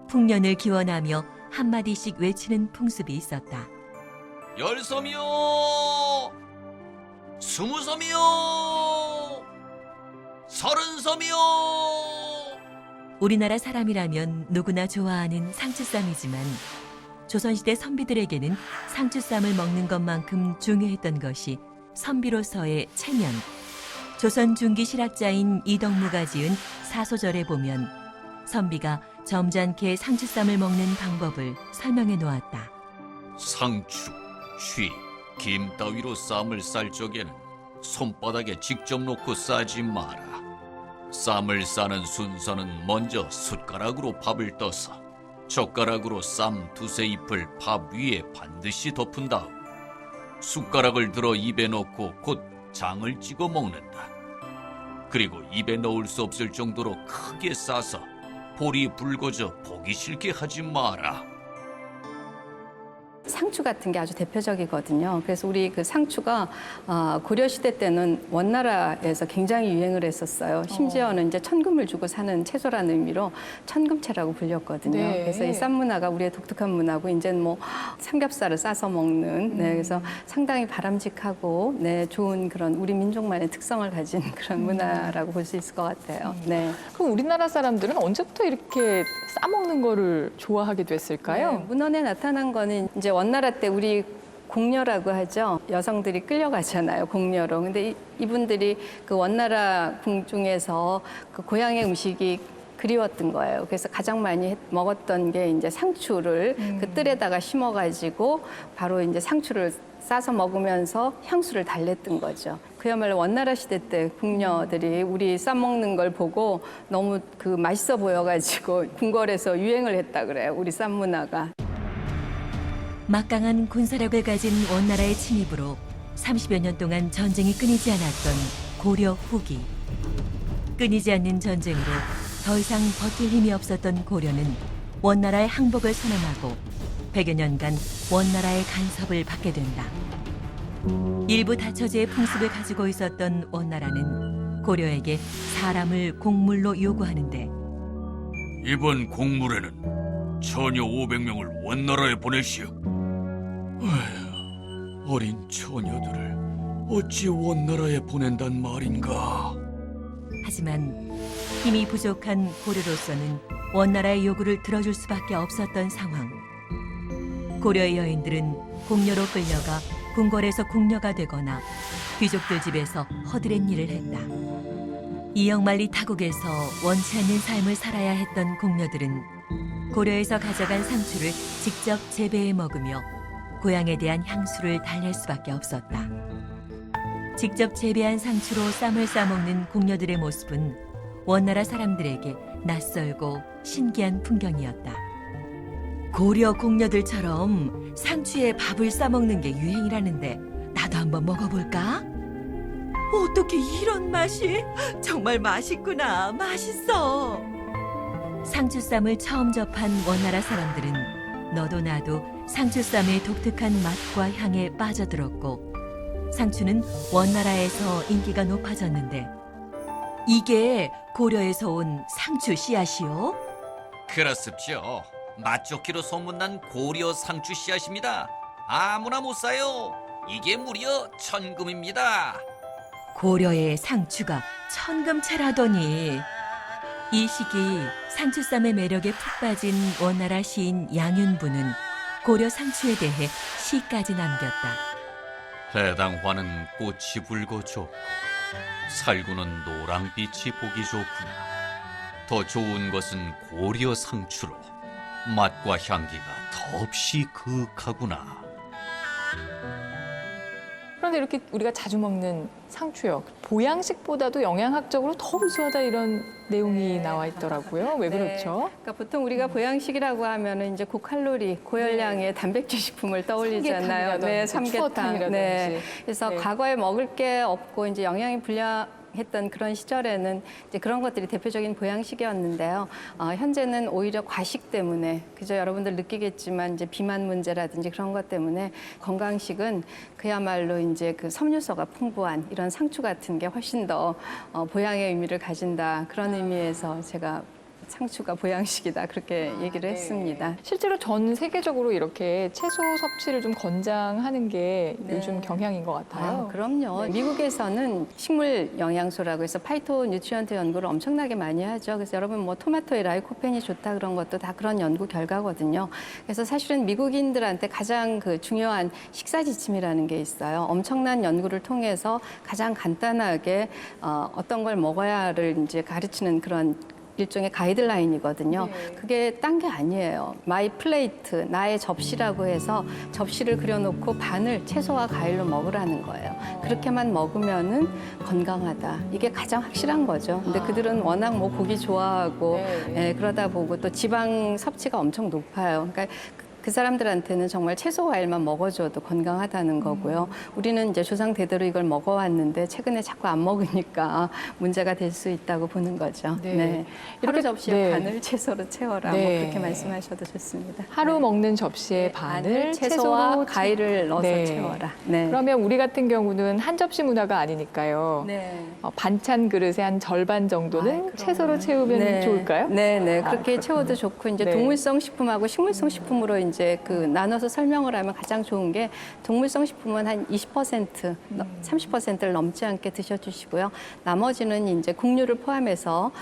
풍년을 기원하며 한마디씩 외치는 풍습이 있었다. 10섬이요! 20섬이요! 30섬이요! 우리나라 사람이라면 누구나 좋아하는 상추쌈이지만 조선시대 선비들에게는 상추쌈을 먹는 것만큼 중요했던 것이 선비로서의 체면. 조선 중기 실학자인 이덕무가 지은 사소절에 보면 선비가 점잖게 상추쌈을 먹는 방법을 설명해 놓았다. 상추, 쉬, 김 따위로 쌈을 쌀 적에는 손바닥에 직접 놓고 싸지 마라. 쌈을 싸는 순서는 먼저 숟가락으로 밥을 떠서 젓가락으로 쌈 두세 잎을 밥 위에 반드시 덮은 다음 숟가락을 들어 입에 넣고 곧 장을 찍어 먹는다. 그리고 입에 넣을 수 없을 정도로 크게 싸서 볼이 붉어져 보기 싫게 하지 마라. 상추 같은 게 아주 대표적이거든요. 그래서 우리 그 상추가 고려 시대 때는 원나라에서 굉장히 유행을 했었어요. 심지어는 이제 천금을 주고 사는 채소라는 의미로 천금채라고 불렸거든요. 네. 그래서 이 쌈 문화가 우리의 독특한 문화고 이제는 뭐 삼겹살을 싸서 먹는 그래서 상당히 바람직하고 좋은 그런 우리 민족만의 특성을 가진 그런 문화라고 볼 수 있을 것 같아요. 네. 그럼 우리나라 사람들은 언제부터 이렇게 싸먹는 거를 좋아하게 됐을까요? 네, 문헌에 나타난 거는 이제 원나라 때 우리 궁녀라고 하죠. 여성들이 끌려가잖아요, 궁녀로. 근데 이분들이 그 원나라 궁중에서 그 고향의 음식이 그리웠던 거예요. 그래서 가장 많이 먹었던 게 이제 상추를 그 뜰에다가 심어가지고 바로 이제 상추를 싸서 먹으면서 향수를 달랬던 거죠. 그야말로 원나라 시대 때 궁녀들이 우리 싸먹는 걸 보고 너무 그 맛있어 보여가지고 궁궐에서 유행을 했다 그래요. 우리 쌈 문화가. 막강한 군사력을 가진 원나라의 침입으로 30여 년 동안 전쟁이 끊이지 않았던 고려 후기. 끊이지 않는 전쟁으로 더 이상 버틸 힘이 없었던 고려는 원나라의 항복을 선언하고 100여 년간 원나라의 간섭을 받게 된다. 일부 다처제의 풍습을 가지고 있었던 원나라는 고려에게 사람을 공물로 요구하는데 이번 공물에는 처녀 500명을 원나라에 보내시오. 아휴, 어린 처녀들을 어찌 원나라에 보낸단 말인가? 하지만 힘이 부족한 고려로서는 원나라의 요구를 들어줄 수밖에 없었던 상황. 고려의 여인들은 궁녀로 끌려가 궁궐에서 궁녀가 되거나 귀족들 집에서 허드렛 일을 했다. 이역만리 타국에서 원치 않는 삶을 살아야 했던 궁녀들은 고려에서 가져간 상추를 직접 재배해 먹으며 고향에 대한 향수를 달랠 수밖에 없었다. 직접 재배한 상추로 쌈을 싸먹는 궁녀들의 모습은 원나라 사람들에게 낯설고 신기한 풍경이었다. 고려 궁녀들처럼 상추에 밥을 싸먹는 게 유행이라는데 나도 한번 먹어볼까? 어떻게 이런 맛이? 정말 맛있구나. 맛있어. 상추쌈을 처음 접한 원나라 사람들은 너도 나도 상추쌈의 독특한 맛과 향에 빠져들었고 상추는 원나라에서 인기가 높아졌는데 이게 고려에서 온 상추 씨앗이요? 그렇습죠. 맛 좋기로 소문난 고려 상추 씨앗입니다. 아무나 못 사요. 이게 무려 천금입니다. 고려의 상추가 천금채라더니 이 시기 상추쌈의 매력에 푹 빠진 원나라 시인 양윤부는 고려 상추에 대해 시까지 남겼다. 해당 화는 꽃이 붉어 좋고 살구는 노랑빛이 보기 좋구나. 더 좋은 것은 고려 상추로 맛과 향기가 더없이 그윽하구나. 그런데 이렇게 우리가 자주 먹는 상추요. 보양식보다도 영양학적으로 더 우수하다 이런 내용이 나와 있더라고요. 왜 네. 그렇죠? 그러니까 보통 우리가 보양식이라고 하면은 이제 고칼로리, 고열량의 단백질 식품을 떠올리잖아요. 삼계탕이라든지 삼계탕. 추어탕이라든지. 네. 그래서 네. 과거에 먹을 게 없고 이제 영양이 했던 그런 시절에는 이제 그런 것들이 대표적인 보양식이었는데요. 현재는 오히려 과식 때문에 그저 여러분들 느끼겠지만 이제 비만 문제라든지 그런 것 때문에 건강식은 그야말로 이제 그 섬유소가 풍부한 이런 상추 같은 게 훨씬 더 보양의 의미를 가진다. 그런 의미에서 제가 상추가 보양식이다 그렇게 얘기를 했습니다. 실제로 전 세계적으로 이렇게 채소 섭취를 좀 권장하는 게 네. 요즘 경향인 것 같아요. 그럼요. 미국에서는 식물 영양소라고 해서 파이토 뉴트리언트 연구를 엄청나게 많이 하죠. 그래서 여러분 뭐 토마토에 라이코펜이 좋다 그런 것도 다 그런 연구 결과거든요. 그래서 사실은 미국인들한테 가장 그 중요한 식사 지침이라는 게 있어요. 엄청난 연구를 통해서 가장 간단하게 어떤 걸 먹어야를 이제 가르치는 그런 일종의 가이드라인이거든요. 그게 딴 게 아니에요. 마이 플레이트, 나의 접시라고 해서 접시를 그려놓고 반을 채소와 과일로 먹으라는 거예요. 그렇게만 먹으면은 건강하다. 이게 가장 확실한 거죠. 근데 그들은 워낙 뭐 고기 좋아하고 그러다 보고 또 지방 섭취가 엄청 높아요. 그러니까 그 사람들한테는 정말 채소 과일만 먹어줘도 건강하다는 거고요. 우리는 이제 조상 대대로 이걸 먹어왔는데 최근에 자꾸 안 먹으니까 문제가 될 수 있다고 보는 거죠. 네. 네. 이렇게 하루 접시에 네. 반을 채소로 채워라. 네. 뭐 그렇게 말씀하셔도 좋습니다. 하루 네. 먹는 접시에 반을 채소와 채소로 과일을 넣어서 네. 채워라. 네. 그러면 우리 같은 경우는 한 접시 문화가 아니니까요. 네. 반찬 그릇의 한 절반 정도는 그럼요. 채소로 채우면 네. 좋을까요? 네, 네. 아, 그렇게 그렇군요. 채워도 좋고 이제 네. 동물성 식품하고 식물성 식품으로 이제 그 나눠서 설명을 하면 가장 좋은 게 동물성 식품은 한 20%, 30%를 넘지 않게 드셔주시고요. 나머지는 이제 곡류를 포함해서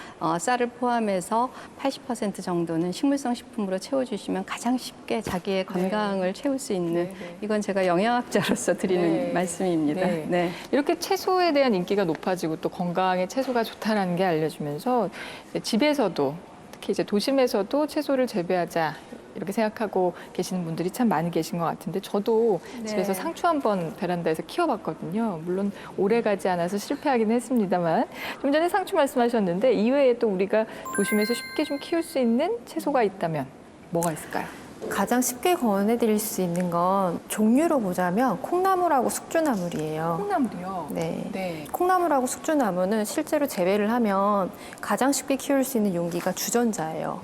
쌀을 포함해서 80% 정도는 식물성 식품으로 채워주시면 가장 쉽게 자기의 건강을 채울 수 있는 네, 네. 이건 제가 영양학자로서 드리는 네. 말씀입니다. 네. 네. 이렇게 채소에 대한 인기가 높아지고 또 건강에 채소가 좋다는 게 알려주면서 이제 집에서도 특히 이제 도심에서도 채소를 재배하자 이렇게 생각하고 계시는 분들이 참 많이 계신 것 같은데 저도 네. 집에서 상추 한번 베란다에서 키워봤거든요. 물론 오래 가지 않아서 실패하긴 했습니다만 좀 전에 상추 말씀하셨는데 이외에 또 우리가 도심에서 쉽게 좀 키울 수 있는 채소가 있다면 뭐가 있을까요? 가장 쉽게 권해드릴 수 있는 건 종류로 보자면 콩나물하고 숙주나물이에요. 콩나물이요. 네. 네. 콩나물하고 숙주나물은 실제로 재배를 하면 가장 쉽게 키울 수 있는 용기가 주전자예요.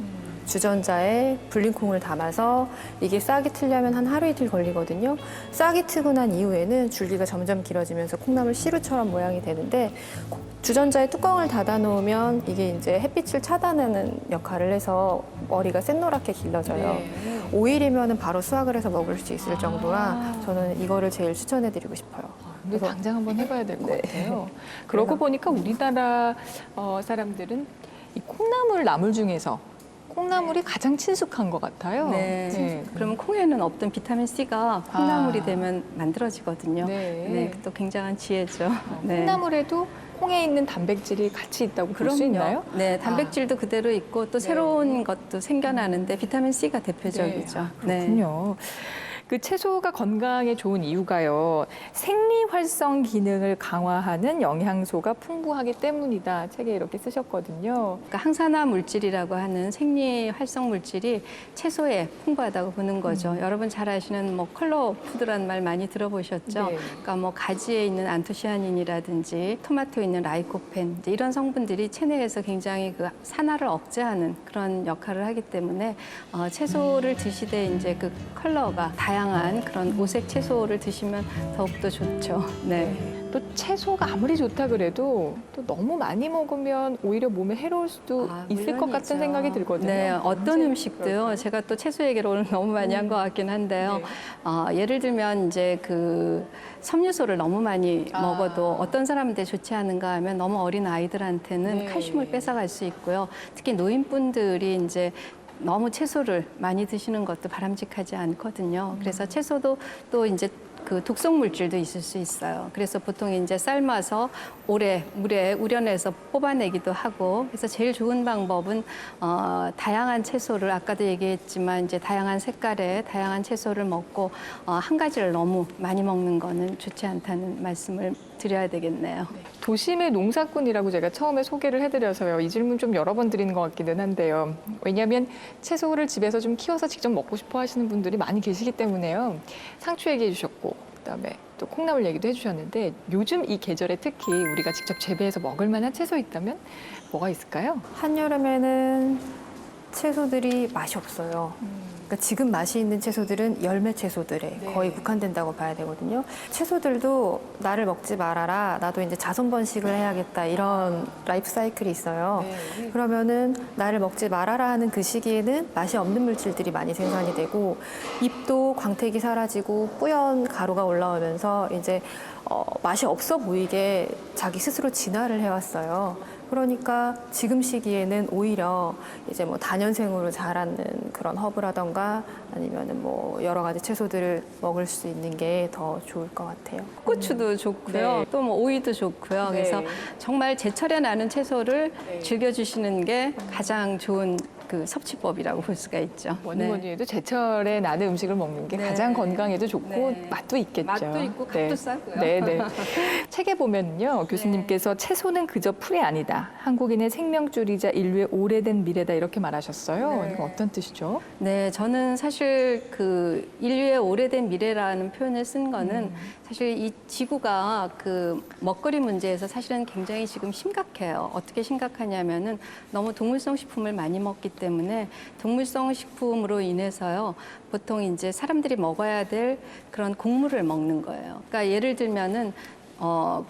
주전자에 불린 콩을 담아서 이게 싹이 트려면 한 하루 이틀 걸리거든요. 싹이 트고 난 이후에는 줄기가 점점 길어지면서 콩나물 시루처럼 모양이 되는데 주전자에 뚜껑을 닫아 놓으면 이게 이제 햇빛을 차단하는 역할을 해서 머리가 샛노랗게 길러져요. 네. 5일이면 바로 수확을 해서 먹을 수 있을 정도라 저는 이거를 제일 추천해 드리고 싶어요. 근데 당장 한번 해봐야 될 것 네. 같아요. 그러고 보니까 우리나라 사람들은 이 콩나물 나물 중에서 콩나물이 가장 친숙한 것 같아요. 네. 그러면 콩에는 없던 비타민 C가 콩나물이 아. 되면 만들어지거든요. 네. 네, 또 굉장한 지혜죠. 네. 콩나물에도 콩에 있는 단백질이 같이 있다고 볼 수 있나요? 네, 단백질도 그대로 있고 또 네. 새로운 것도 생겨나는데 비타민 C가 대표적이죠. 네. 그렇군요. 그 채소가 건강에 좋은 이유가요. 생리 활성 기능을 강화하는 영양소가 풍부하기 때문이다. 책에 이렇게 쓰셨거든요. 그러니까 항산화 물질이라고 하는 생리 활성 물질이 채소에 풍부하다고 보는 거죠. 여러분 잘 아시는 뭐 컬러 푸드라는 말 많이 들어보셨죠? 네. 그러니까 뭐 가지에 있는 안토시아닌이라든지 토마토에 있는 라이코펜 이제 이런 성분들이 체내에서 굉장히 그 산화를 억제하는 그런 역할을 하기 때문에 채소를 드시되 이제 그 컬러가 다양한 그런 오색 채소를 드시면 더욱더 좋죠. 네. 또 채소가 아무리 좋다 그래도 또 너무 많이 먹으면 오히려 몸에 해로울 수도 있을 것 같은 물론이죠. 생각이 들거든요. 네, 어떤 언제 음식도요. 그럴까요? 제가 또 채소 얘기를 오늘 너무 많이 한 것 같긴 한데요. 예를 들면 이제 그 섬유소를 너무 많이 먹어도 어떤 사람한테 좋지 않은가 하면 너무 어린 아이들한테는 네. 칼슘을 뺏어갈 수 있고요. 특히 노인분들이 이제 너무 채소를 많이 드시는 것도 바람직하지 않거든요. 그래서 채소도 또 이제 그 독성 물질도 있을 수 있어요. 그래서 보통 이제 삶아서 오래 물에 우려내서 뽑아내기도 하고. 그래서 제일 좋은 방법은 다양한 채소를 아까도 얘기했지만 이제 다양한 색깔의 다양한 채소를 먹고 한 가지를 너무 많이 먹는 거는 좋지 않다는 말씀을 드려야 되겠네요. 도심의 농사꾼이라고 제가 처음에 소개를 해드려서요. 이 질문 좀 여러 번 드리는 것 같기는 한데요. 왜냐하면 채소를 집에서 좀 키워서 직접 먹고 싶어 하시는 분들이 많이 계시기 때문에요. 상추 얘기해 주셨고, 그다음에 또 콩나물 얘기도 해주셨는데 요즘 이 계절에 특히 우리가 직접 재배해서 먹을 만한 채소 있다면 뭐가 있을까요? 한여름에는 채소들이 맛이 없어요. 그러니까 지금 맛이 있는 채소들은 열매 채소들에 네. 거의 국한된다고 봐야 되거든요. 채소들도 나를 먹지 말아라. 나도 이제 자손 번식을 해야겠다. 이런 라이프 사이클이 있어요. 네. 그러면은 나를 먹지 말아라 하는 그 시기에는 맛이 없는 물질들이 많이 생산이 되고 잎도 광택이 사라지고 뿌연 가루가 올라오면서 이제 맛이 없어 보이게 자기 스스로 진화를 해왔어요. 그러니까 지금 시기에는 오히려 이제 뭐 다년생으로 자라는 그런 허브라던가 아니면은 뭐 여러 가지 채소들을 먹을 수 있는 게 더 좋을 것 같아요. 고추도 좋고요. 네. 또 뭐 오이도 좋고요. 네. 그래서 정말 제철에 나는 채소를 네. 즐겨주시는 게 가장 좋은 그 섭취법이라고 볼 수가 있죠. 뭐니 해도 제철에 나는 음식을 먹는 게 네. 가장 건강에도 좋고 네. 맛도 있겠죠. 맛도 있고 값도 네. 싸고요. 네네. 책에 보면요, 교수님께서 채소는 그저 풀이 아니다. 한국인의 생명줄이자 인류의 오래된 미래다 이렇게 말하셨어요. 네. 이거 어떤 뜻이죠? 네, 저는 사실 그 인류의 오래된 미래라는 표현을 쓴 거는 사실 이 지구가 그 먹거리 문제에서 사실은 굉장히 지금 심각해요. 어떻게 심각하냐면은 너무 동물성 식품을 많이 먹기 때문에 동물성 식품으로 인해서요. 보통 이제 사람들이 먹어야 될 그런 곡물을 먹는 거예요. 그러니까 예를 들면은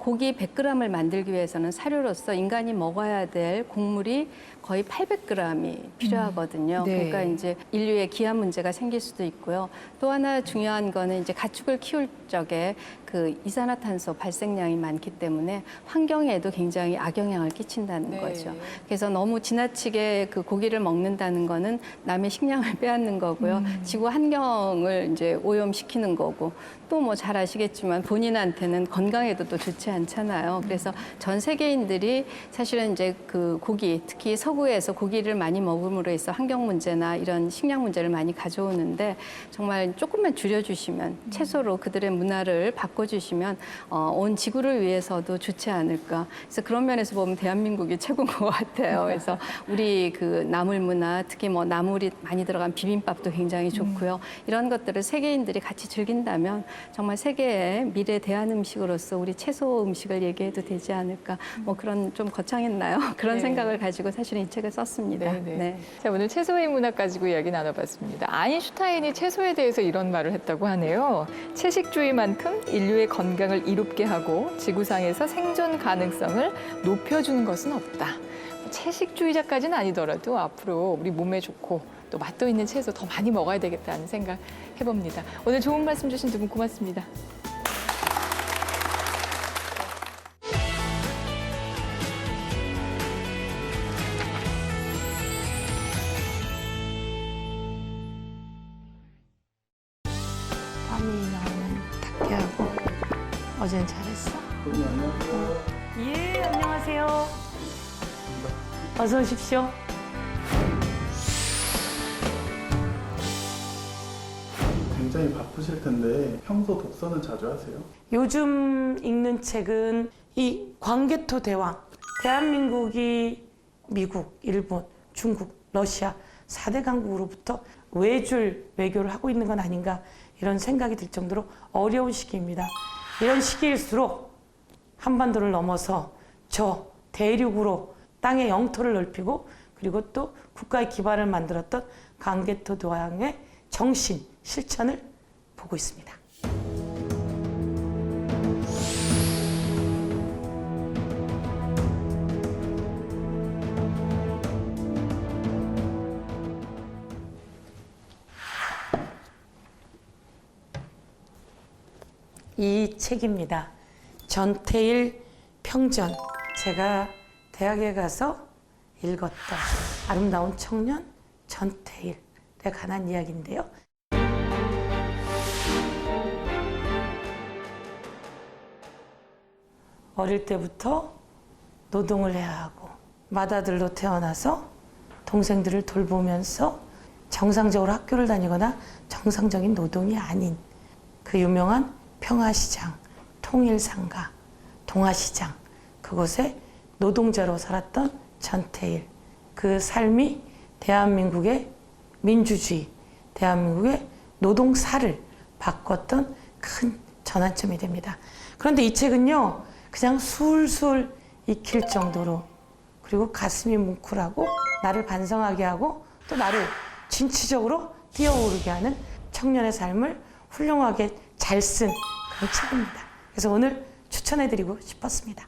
고기 100g을 만들기 위해서는 사료로서 인간이 먹어야 될 곡물이 거의 800g이 필요하거든요. 네. 그러니까 이제 인류의 기한 문제가 생길 수도 있고요. 또 하나 중요한 거는 이제 가축을 키울 적에 그 이산화탄소 발생량이 많기 때문에 환경에도 굉장히 악영향을 끼친다는 네. 거죠. 그래서 너무 지나치게 그 고기를 먹는다는 거는 남의 식량을 빼앗는 거고요. 지구 환경을 이제 오염시키는 거고 또 뭐 잘 아시겠지만 본인한테는 건강에도 또 좋지 않잖아요. 그래서 전 세계인들이 사실은 이제 그 고기, 특히 서구에서 고기를 많이 먹음으로 해서 환경 문제나 이런 식량 문제를 많이 가져오는데 정말 조금만 줄여주시면 채소로 그들의 문화를 바꿔주시면 온 지구를 위해서도 좋지 않을까. 그래서 그런 면에서 보면 대한민국이 최고인 것 같아요. 그래서 우리 그 나물 문화, 특히 뭐 나물이 많이 들어간 비빔밥도 굉장히 좋고요. 이런 것들을 세계인들이 같이 즐긴다면 정말 세계의 미래 대한 음식으로서 우리 채소 음식을 얘기해도 되지 않을까. 뭐 그런 좀 거창했나요? 그런 네. 생각을 가지고 사실은 이 책을 썼습니다. 네네. 자, 오늘 채소의 문화 가지고 이야기 나눠봤습니다. 아인슈타인이 채소에 대해서 이런 말을 했다고 하네요. 채식주의만큼 인류의 건강을 이롭게 하고 지구상에서 생존 가능성을 높여주는 것은 없다. 채식주의자까지는 아니더라도 앞으로 우리 몸에 좋고 또 맛도 있는 채소 더 많이 먹어야 되겠다는 생각 해봅니다. 오늘 좋은 말씀 주신 두 분 고맙습니다. 땀이 나오면 닦게 하고 어제는 잘했어? 예, 안녕하세요. 어서 오십시오. 굉장히 바쁘실 텐데 평소 독서는 자주 하세요? 요즘 읽는 책은 이 광개토 대왕. 대한민국이 미국, 일본, 중국, 러시아 4대 강국으로부터 외줄 외교를 하고 있는 건 아닌가 이런 생각이 들 정도로 어려운 시기입니다. 이런 시기일수록 한반도를 넘어서 저 대륙으로 땅의 영토를 넓히고 그리고 또 국가의 기반을 만들었던 광개토 대왕의 정신, 실천을 보고 있습니다. 이 책입니다. 전태일 평전. 제가 대학에 가서 읽었던 아름다운 청년 전태일에 관한 이야기인데요. 어릴 때부터 노동을 해야 하고 맏아들로 태어나서 동생들을 돌보면서 정상적으로 학교를 다니거나 정상적인 노동이 아닌 그 유명한 평화시장, 통일상가, 동아시장 그곳에 노동자로 살았던 전태일. 그 삶이 대한민국의 민주주의, 대한민국의 노동사를 바꿨던 큰 전환점이 됩니다. 그런데 이 책은요, 그냥 술술 익힐 정도로, 그리고 가슴이 뭉클하고 나를 반성하게 하고 또 나를 진취적으로 뛰어오르게 하는 청년의 삶을 훌륭하게 잘 쓴 그런 책입니다. 그래서 오늘 추천해드리고 싶었습니다.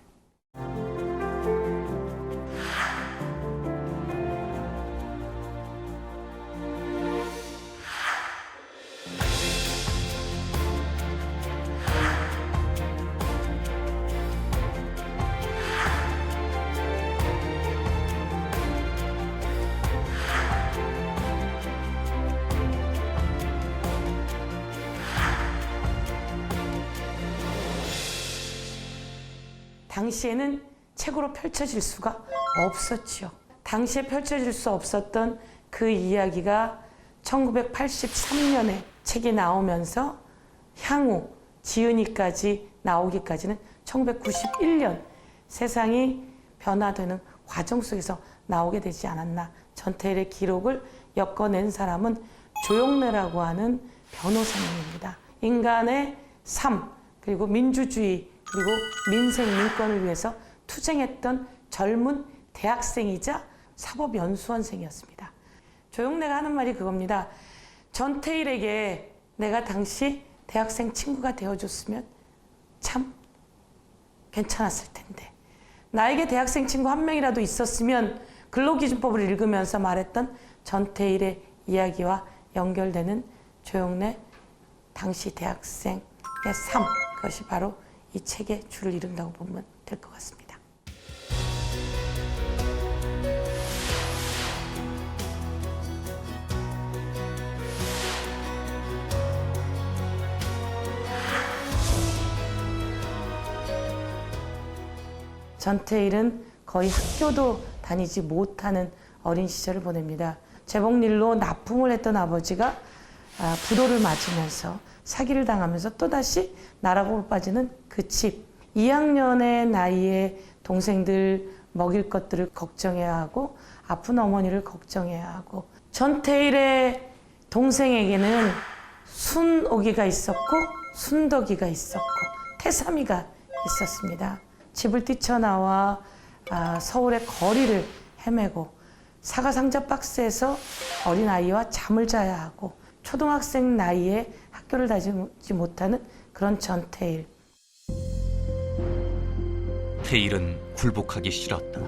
당시에는 책으로 펼쳐질 수가 없었지요. 당시에 펼쳐질 수 없었던 그 이야기가 1983년에 책이 나오면서 향후 지은이까지 나오기까지는 1991년 세상이 변화되는 과정 속에서 나오게 되지 않았나. 전태일의 기록을 엮어낸 사람은 조영래라고 하는 변호사님입니다. 인간의 삶, 그리고 민주주의, 그리고 민생, 민권을 위해서 투쟁했던 젊은 대학생이자 사법연수원생이었습니다. 조영래가 하는 말이 그겁니다. 전태일에게 내가 당시 대학생 친구가 되어줬으면 참 괜찮았을 텐데, 나에게 대학생 친구 한 명이라도 있었으면, 근로기준법을 읽으면서 말했던 전태일의 이야기와 연결되는 조영래 당시 대학생의 삶, 그것이 바로 이 책의 줄을 이룬다고 보면 될 것 같습니다. 전태일은 거의 학교도 다니지 못하는 어린 시절을 보냅니다. 재봉일로 납품을 했던 아버지가 부도를 맞으면서 사기를 당하면서 또다시 나락으로 빠지는 그 집. 2학년의 나이에 동생들 먹일 것들을 걱정해야 하고 아픈 어머니를 걱정해야 하고, 전태일의 동생에게는 순옥이가 있었고 순덕이가 있었고 태삼이가 있었습니다. 집을 뛰쳐나와 서울의 거리를 헤매고 사과상자 박스에서 어린아이와 잠을 자야 하고 초등학생 나이에 학교를 다니지 못하는 그런 전태일. 태일은 굴복하기 싫었다.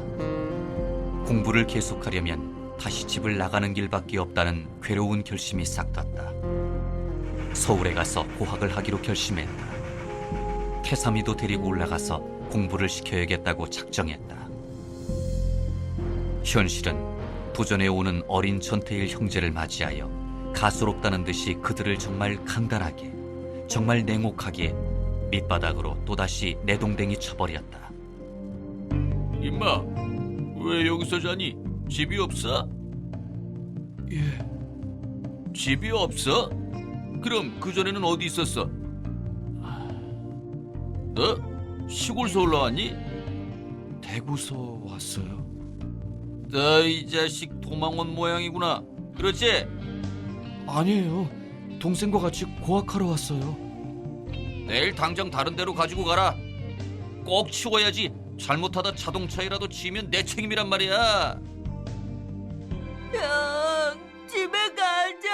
공부를 계속하려면 다시 집을 나가는 길밖에 없다는 괴로운 결심이 싹 떴다. 서울에 가서 고학을 하기로 결심했다. 태삼이도 데리고 올라가서 공부를 시켜야겠다고 작정했다. 현실은 도전해 오는 어린 전태일 형제를 맞이하여 가소롭다는 듯이 그들을 정말 간단하게, 정말 냉혹하게 밑바닥으로 또다시 내동댕이 쳐버렸다. 임마, 왜 여기서 자니? 집이 없어? 예. 집이 없어? 그럼 그전에는 어디 있었어? 너? 시골서 올라왔니? 대구서 왔어요. 너 이 자식 도망 온 모양이구나. 그렇지? 아니에요. 동생과 같이 고학하러 왔어요. 내일 당장 다른 데로 가지고 가라. 꼭 치워야지. 잘못하다 자동차에라도 치면 내 책임이란 말이야. 형, 집에 가자.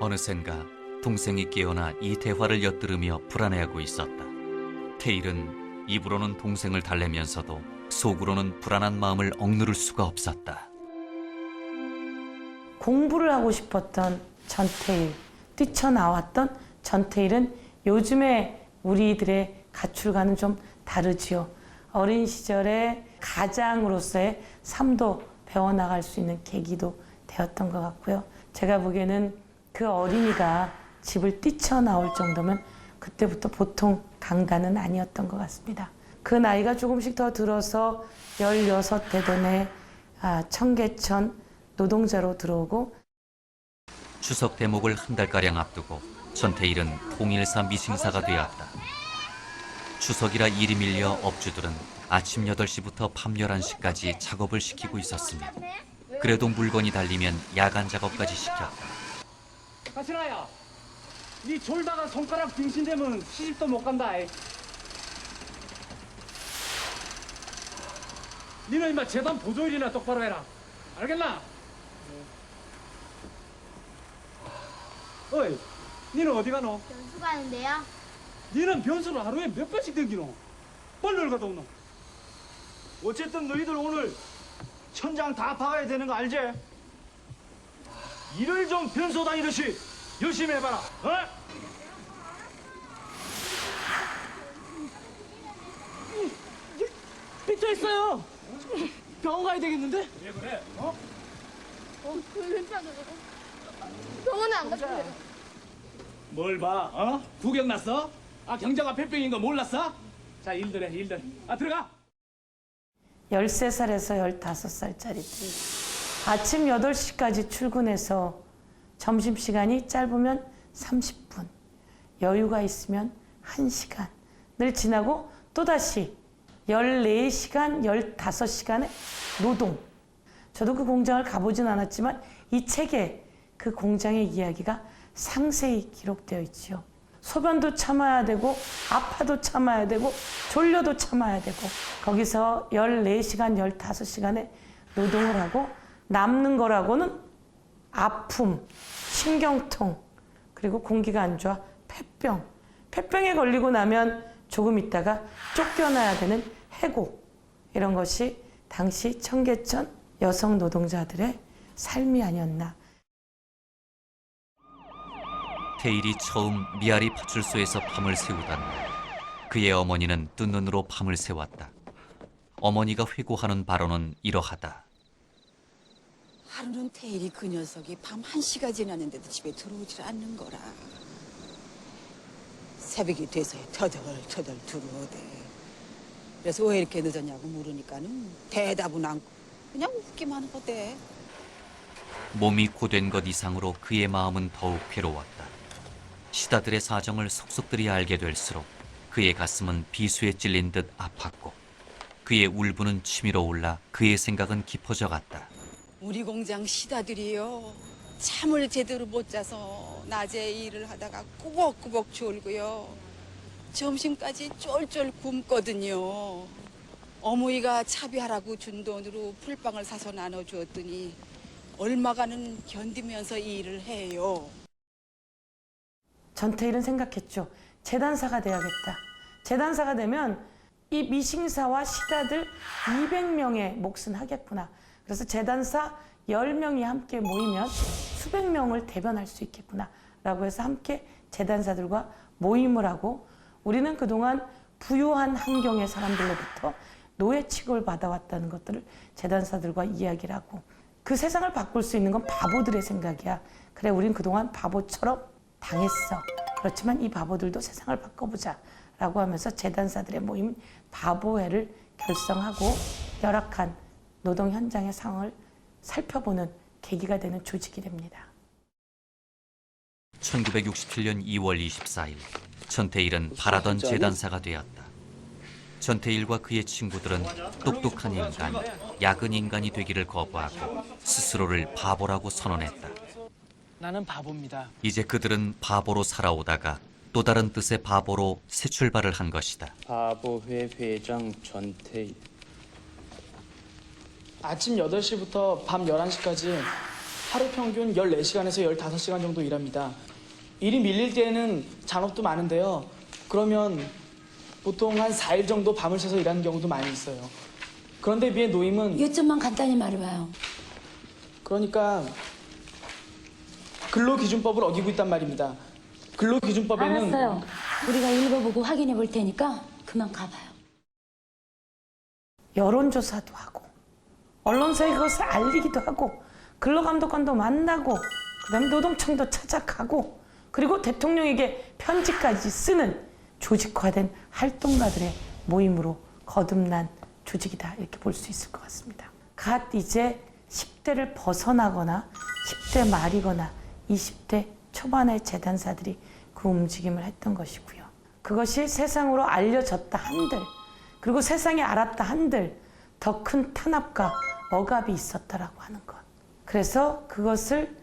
어느샌가 동생이 깨어나 이 대화를 엿들으며 불안해하고 있었다. 태일은 입으로는 동생을 달래면서도 속으로는 불안한 마음을 억누를 수가 없었다. 공부를 하고 싶었던 전태일, 뛰쳐나왔던 전태일은 요즘에 우리들의 가출과는 좀 다르지요. 어린 시절에 가장으로서의 삶도 배워나갈 수 있는 계기도 되었던 것 같고요. 제가 보기에는 그 어린이가 집을 뛰쳐나올 정도면 그때부터 보통 강간은 아니었던 것 같습니다. 그 나이가 조금씩 더 들어서 16 되던 해 청계천 노동자로 들어오고, 추석 대목을 한 달가량 앞두고 전태일은 통일사 미싱사가 되었다. 추석이라 일이 밀려 업주들은 아침 8시부터 밤 11시까지 작업을 시키고 있었으며, 그래도 물건이 달리면 야간 작업까지 시켰다. 네 졸다가 손가락 빙신되면 시집도 못 간다. 니는 임마 재단 보조일이나 똑바로 해라. 알겠나? 어이, 니는 어디 가노? 연수 가는데요. 니는 변수를 하루에 몇 번씩 댕기노? 빨리 가다 오노. 어쨌든 너희들 오늘 천장 다 박아야 되는 거 알지? 일을 좀 변소 다니듯이 열심히 해봐라. 어? 삐져 있어요. 병원 가야 되겠는데? 왜 그래? 어? 병원에 안 갔어요. 뭘 봐? 어? 구경 났어? 아 경자가 폐병인 거 몰랐어? 자 일들 해 일들. 아 들어가. 13살에서 15살짜리들이 아침 8시까지 출근해서 점심시간이 짧으면 30분, 여유가 있으면 1시간을 지나고 또다시 14시간, 15시간의 노동. 저도 그 공장을 가보진 않았지만 이 책에 그 공장의 이야기가 상세히 기록되어 있지요. 소변도 참아야 되고 아파도 참아야 되고 졸려도 참아야 되고 거기서 14시간, 15시간의 노동을 하고 남는 거라고는 아픔, 신경통, 그리고 공기가 안 좋아 폐병. 폐병에 걸리고 나면 조금 있다가 쫓겨나야 되는 해고. 이런 것이 당시 청계천 여성 노동자들의 삶이 아니었나. 태일이 처음 미아리 파출소에서 밤을 새우던 날, 그의 어머니는 뜬 눈으로 밤을 새웠다. 어머니가 회고하는 발언은 이러하다. 하루는 태일이 그 녀석이 밤 1시가 지났는데도 집에 들어오질 않는 거라. 새벽이 돼서야 터덜터덜 들어오대. 그래서 왜 이렇게 늦었냐고 물으니까는 대답은 않고 그냥 웃기만 하대. 몸이 고된 것 이상으로 그의 마음은 더욱 괴로웠다. 시다들의 사정을 속속들이 알게 될수록 그의 가슴은 비수에 찔린 듯 아팠고 그의 울분은 치밀어 올라 그의 생각은 깊어져 갔다. 우리 공장 시다들이요. 잠을 제대로 못 자서 낮에 일을 하다가 꾸벅꾸벅 졸고요. 점심까지 쫄쫄 굶거든요. 어머니가 차비하라고 준 돈으로 풀빵을 사서 나눠주었더니 얼마간은 견디면서 일을 해요. 전태일은 생각했죠. 재단사가 돼야겠다. 재단사가 되면 이 미싱사와 시다들 200명의 몫은 하겠구나. 그래서 재단사 10명이 함께 모이면 수백 명을 대변할 수 있겠구나 라고 해서 함께 재단사들과 모임을 하고 우리는 그동안 부유한 환경의 사람들로부터 노예 취급을 받아왔다는 것들을 재단사들과 이야기를 하고 그 세상을 바꿀 수 있는 건 바보들의 생각이야. 그래, 우린 그동안 바보처럼 당했어. 그렇지만 이 바보들도 세상을 바꿔보자 라고 하면서 재단사들의 모임 바보회를 결성하고 열악한 노동 현장의 상황을 살펴보는 계기가 되는 조직이 됩니다. 1967년 2월 24일 전태일은 바라던 재단사가 되었다. 전태일과 그의 친구들은 똑똑한 인간, 야근 인간이 되기를 거부하고 스스로를 바보라고 선언했다. 나는 바보입니다. 이제 그들은 바보로 살아오다가 또 다른 뜻의 바보로 새 출발을 한 것이다. 바보회 회장 전태일. 아침 8시부터 밤 11시까지 하루 평균 14시간에서 15시간 정도 일합니다. 일이 밀릴 때에는 잔업도 많은데요. 그러면 보통 한 4일 정도 밤을 새서 일하는 경우도 많이 있어요. 그런데 비해 노임은 요점만 간단히 말해봐요. 그러니까 근로기준법을 어기고 있단 말입니다. 근로기준법에는 알았어요. 우리가 읽어보고 확인해 볼 테니까 그만 가봐요. 여론조사도 하고 언론사에 그것을 알리기도 하고 근로감독관도 만나고 그다음에 노동청도 찾아가고 그리고 대통령에게 편지까지 쓰는 조직화된 활동가들의 모임으로 거듭난 조직이다 이렇게 볼 수 있을 것 같습니다. 갓 이제 10대를 벗어나거나 10대 말이거나 20대 초반의 재단사들이 그 움직임을 했던 것이고요. 그것이 세상으로 알려졌다 한들 그리고 세상이 알았다 한들 더 큰 탄압과 억압이 있었다라고 하는 것. 그래서 그것을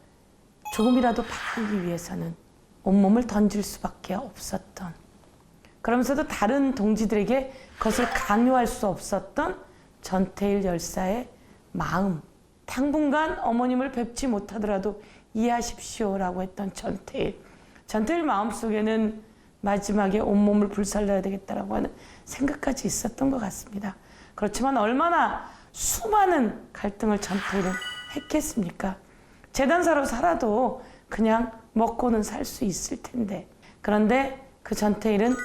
조금이라도 바꾸기 위해서는 온몸을 던질 수밖에 없었던, 그러면서도 다른 동지들에게 그것을 강요할 수 없었던 전태일 열사의 마음. 당분간 어머님을 뵙지 못하더라도 이해하십시오라고 했던 전태일 마음속에는 마지막에 온몸을 불살라야 되겠다라고 하는 생각까지 있었던 것 같습니다. 그렇지만 얼마나 수많은 갈등을 전태일은 했겠습니까? 재단사로 살아도 그냥 먹고는 살 수 있을 텐데, 그런데 그 전태일은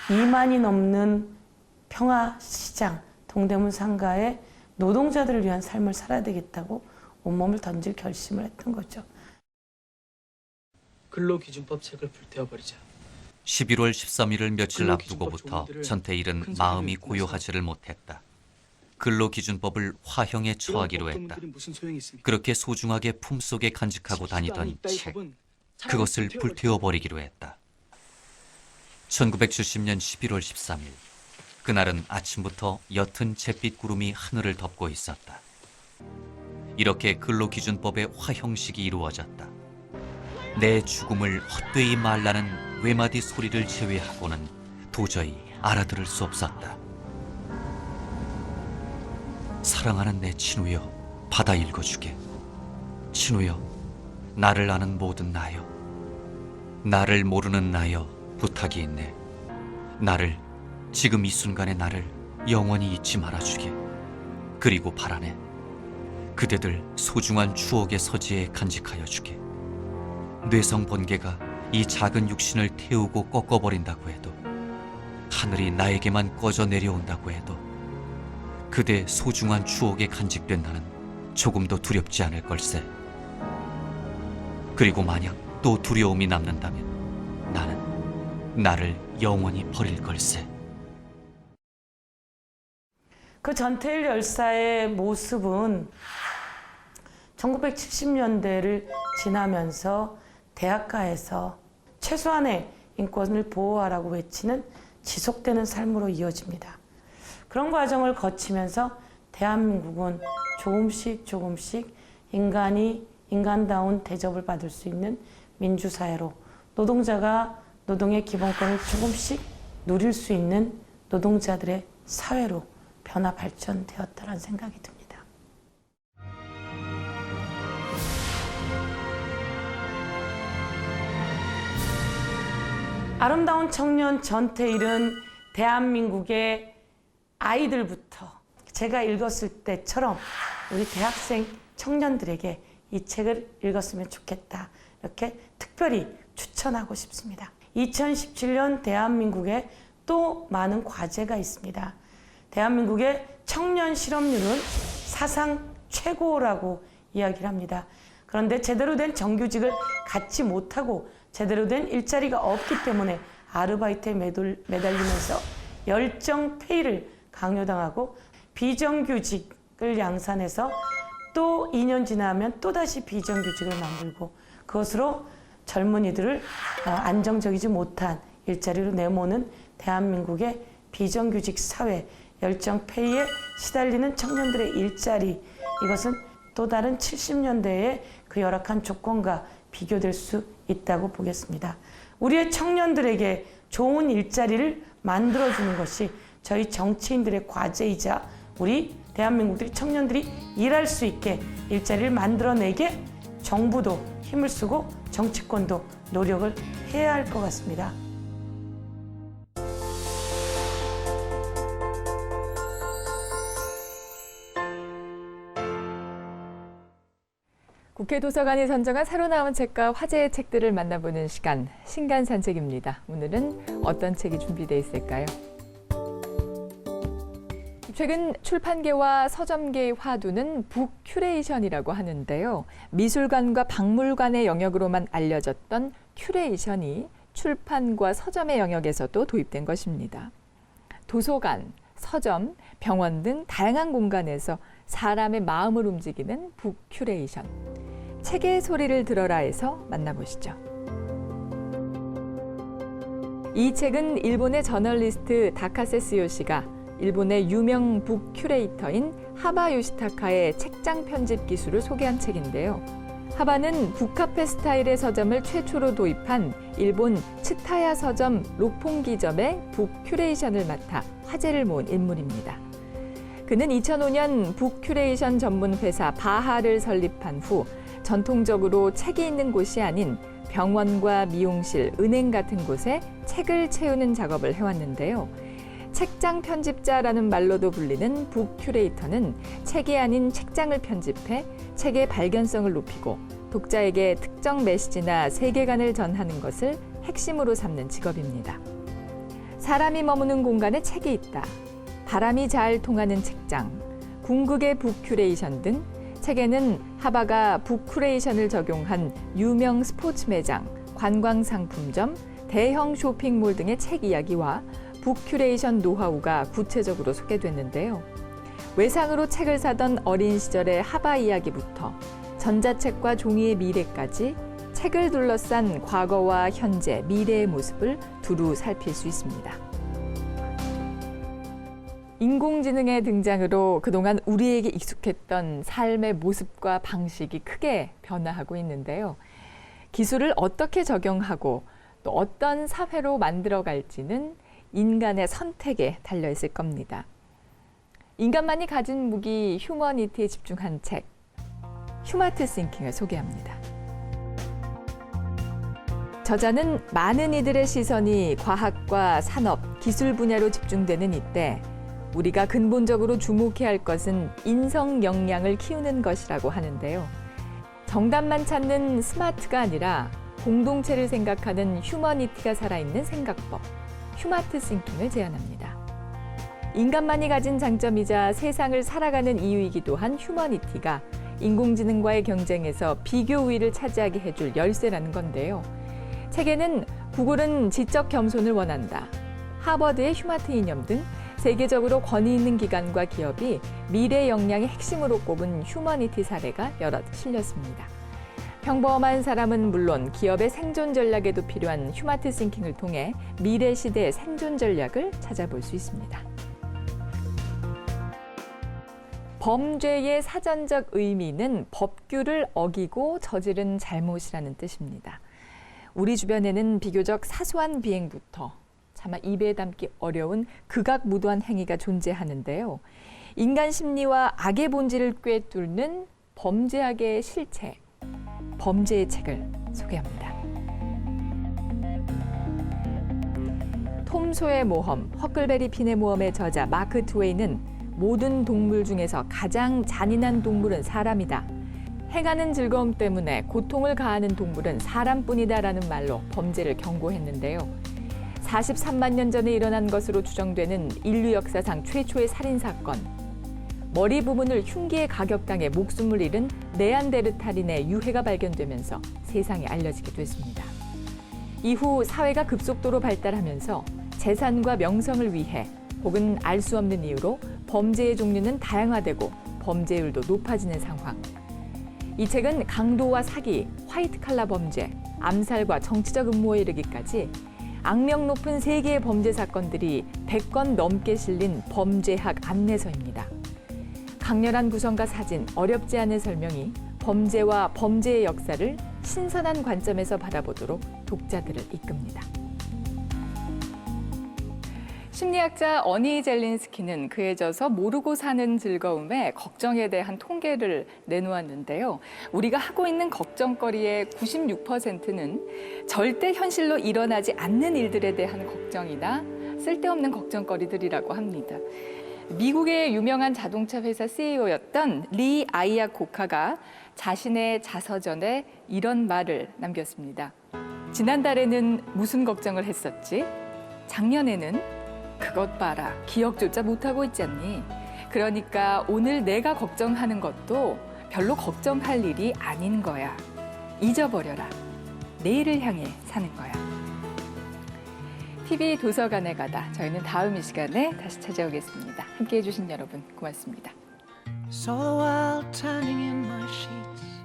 2만이 넘는 평화시장 동대문 상가의 노동자들을 위한 삶을 살아야 되겠다고 온몸을 던질 결심을 했던 거죠. 근로기준법 책을 불태워버리자. 11월 13일을 며칠 앞두고부터 조문들을 전태일은 큰 소리로 마음이 읽고 고요하지를 못했다. 근로기준법을 화형에 처하기로 이런 했다. 법조문들이 무슨 소용이 있습니까? 그렇게 소중하게 품속에 간직하고 다니던 책, 그것을 불태워버리기로 했다. 1970년 11월 13일, 그날은 아침부터 옅은 잿빛 구름이 하늘을 덮고 있었다. 이렇게 근로기준법의 화형식이 이루어졌다. 내 죽음을 헛되이 말라는 외마디 소리를 제외하고는 도저히 알아들을 수 없었다. 사랑하는 내 친우여, 받아 읽어주게. 친우여, 나를 아는 모든 나여, 나를 모르는 나여, 부탁이 있네. 나를, 지금 이 순간의 나를 영원히 잊지 말아주게. 그리고 바라네, 그대들 소중한 추억의 서재에 간직하여 주게. 뇌성 번개가 이 작은 육신을 태우고 꺾어버린다고 해도, 하늘이 나에게만 꺼져 내려온다고 해도 그대 소중한 추억에 간직된 나는 조금도 두렵지 않을 걸세. 그리고 만약 또 두려움이 남는다면 나는 나를 영원히 버릴 걸세. 그 전태일 열사의 모습은 1970년대를 지나면서 대학가에서 최소한의 인권을 보호하라고 외치는 지속되는 삶으로 이어집니다. 그런 과정을 거치면서 대한민국은 조금씩 인간이 인간다운 대접을 받을 수 있는 민주사회로, 노동자가 노동의 기본권을 조금씩 누릴 수 있는 노동자들의 사회로 변화 발전되었다는 생각이 듭니다. 아름다운 청년 전태일은 대한민국의 아이들부터 제가 읽었을 때처럼 우리 대학생 청년들에게 이 책을 읽었으면 좋겠다, 이렇게 특별히 추천하고 싶습니다. 2017년 대한민국에 또 많은 과제가 있습니다. 대한민국의 청년 실업률은 사상 최고라고 이야기를 합니다. 그런데 제대로 된 정규직을 갖지 못하고 제대로 된 일자리가 없기 때문에 아르바이트에 매달리면서 열정 페이를 강요당하고 비정규직을 양산해서 또 2년 지나면 또다시 비정규직을 만들고 그것으로 젊은이들을 안정적이지 못한 일자리로 내모는 대한민국의 비정규직 사회, 열정 페이에 시달리는 청년들의 일자리, 이것은 또 다른 70년대의 그 열악한 조건과 비교될 수 있다고 보겠습니다. 우리의 청년들에게 좋은 일자리를 만들어주는 것이 저희 정치인들의 과제이자 우리 대한민국의 청년들이 일할 수 있게 일자리를 만들어내게 정부도 힘을 쓰고 정치권도 노력을 해야 할 것 같습니다. 국회 도서관이 선정한 새로 나온 책과 화제의 책들을 만나보는 시간, 신간산책입니다. 오늘은 어떤 책이 준비되어 있을까요? 최근 출판계와 서점계의 화두는 북큐레이션이라고 하는데요. 미술관과 박물관의 영역으로만 알려졌던 큐레이션이 출판과 서점의 영역에서도 도입된 것입니다. 도서관, 서점, 병원 등 다양한 공간에서 사람의 마음을 움직이는 북큐레이션. 책의 소리를 들어라에서 만나보시죠. 이 책은 일본의 저널리스트 다카세스 요시가 일본의 유명 북 큐레이터인 하바 요시타카의 책장 편집 기술을 소개한 책인데요. 하바는 북카페 스타일의 서점을 최초로 도입한 일본 츠타야 서점 록봉기점의 북큐레이션을 맡아 화제를 모은 인물입니다. 그는 2005년 북큐레이션 전문 회사 바하를 설립한 후 전통적으로 책이 있는 곳이 아닌 병원과 미용실, 은행 같은 곳에 책을 채우는 작업을 해왔는데요. 책장 편집자라는 말로도 불리는 북큐레이터는 책이 아닌 책장을 편집해 책의 발견성을 높이고 독자에게 특정 메시지나 세계관을 전하는 것을 핵심으로 삼는 직업입니다. 사람이 머무는 공간에 책이 있다. 바람이 잘 통하는 책장, 궁극의 북큐레이션 등 책에는 하바가 북큐레이션을 적용한 유명 스포츠 매장, 관광상품점, 대형 쇼핑몰 등의 책 이야기와 북큐레이션 노하우가 구체적으로 소개됐는데요. 외상으로 책을 사던 어린 시절의 하바 이야기부터 전자책과 종이의 미래까지 책을 둘러싼 과거와 현재, 미래의 모습을 두루 살필 수 있습니다. 인공지능의 등장으로 그동안 우리에게 익숙했던 삶의 모습과 방식이 크게 변화하고 있는데요. 기술을 어떻게 적용하고 또 어떤 사회로 만들어갈지는 인간의 선택에 달려있을 겁니다. 인간만이 가진 무기 휴머니티에 집중한 책, 휴마트 싱킹을 소개합니다. 저자는 많은 이들의 시선이 과학과 산업, 기술 분야로 집중되는 이때 우리가 근본적으로 주목해야 할 것은 인성 역량을 키우는 것이라고 하는데요. 정답만 찾는 스마트가 아니라 공동체를 생각하는 휴머니티가 살아있는 생각법, 휴마트 싱킹을 제안합니다. 인간만이 가진 장점이자 세상을 살아가는 이유이기도 한 휴머니티가 인공지능과의 경쟁에서 비교 우위를 차지하게 해줄 열쇠라는 건데요. 책에는 구글은 지적 겸손을 원한다, 하버드의 휴마트 이념 등 세계적으로 권위 있는 기관과 기업이 미래 역량의 핵심으로 꼽은 휴머니티 사례가 여럿 실렸습니다. 평범한 사람은 물론 기업의 생존 전략에도 필요한 휴마트 싱킹을 통해 미래 시대의 생존 전략을 찾아볼 수 있습니다. 범죄의 사전적 의미는 법규를 어기고 저지른 잘못이라는 뜻입니다. 우리 주변에는 비교적 사소한 비행부터 차마 입에 담기 어려운 극악무도한 행위가 존재하는데요. 인간 심리와 악의 본질을 꿰뚫는 범죄학의 실체, 범죄의 책을 소개합니다. 톰 소의 모험, 허클베리 핀의 모험의 저자 마크 트웨이는 모든 동물 중에서 가장 잔인한 동물은 사람이다. 행하는 즐거움 때문에 고통을 가하는 동물은 사람뿐이다라는 말로 범죄를 경고했는데요. 43만 년 전에 일어난 것으로 추정되는 인류 역사상 최초의 살인사건, 머리 부분을 흉기에 가격당해 목숨을 잃은 네안데르탈인의 유해가 발견되면서 세상에 알려지게 됐습니다. 이후 사회가 급속도로 발달하면서 재산과 명성을 위해 혹은 알 수 없는 이유로 범죄의 종류는 다양화되고 범죄율도 높아지는 상황. 이 책은 강도와 사기, 화이트 칼라 범죄, 암살과 정치적 음모에 이르기까지 악명 높은 세계의 범죄 사건들이 100건 넘게 실린 범죄학 안내서입니다. 강렬한 구성과 사진, 어렵지 않은 설명이 범죄와 범죄의 역사를 신선한 관점에서 바라보도록 독자들을 이끕니다. 심리학자 어니 젤린스키는 그에 져서 모르고 사는 즐거움에 걱정에 대한 통계를 내놓았는데요. 우리가 하고 있는 걱정거리의 96%는 절대 현실로 일어나지 않는 일들에 대한 걱정이나 쓸데없는 걱정거리들이라고 합니다. 미국의 유명한 자동차 회사 CEO였던 리 아이아코카가 자신의 자서전에 이런 말을 남겼습니다. 지난달에는 무슨 걱정을 했었지? 작년에는 그것 봐라, 기억조차 못하고 있잖니. 그러니까 오늘 내가 걱정하는 것도 별로 걱정할 일이 아닌 거야. 잊어버려라. 내일을 향해 사는 거야. TV 도서관에 가다. 저희는 다음 이 시간에 다시 찾아오겠습니다. 함께해 주신 여러분 고맙습니다. Saw the world turning in my sheets,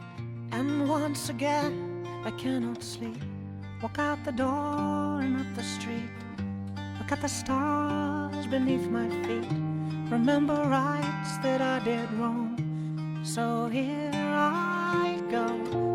and once again I cannot sleep. Walk out the door and up the street. Look at the stars beneath my feet. Remember rights that I did wrong. So here I go.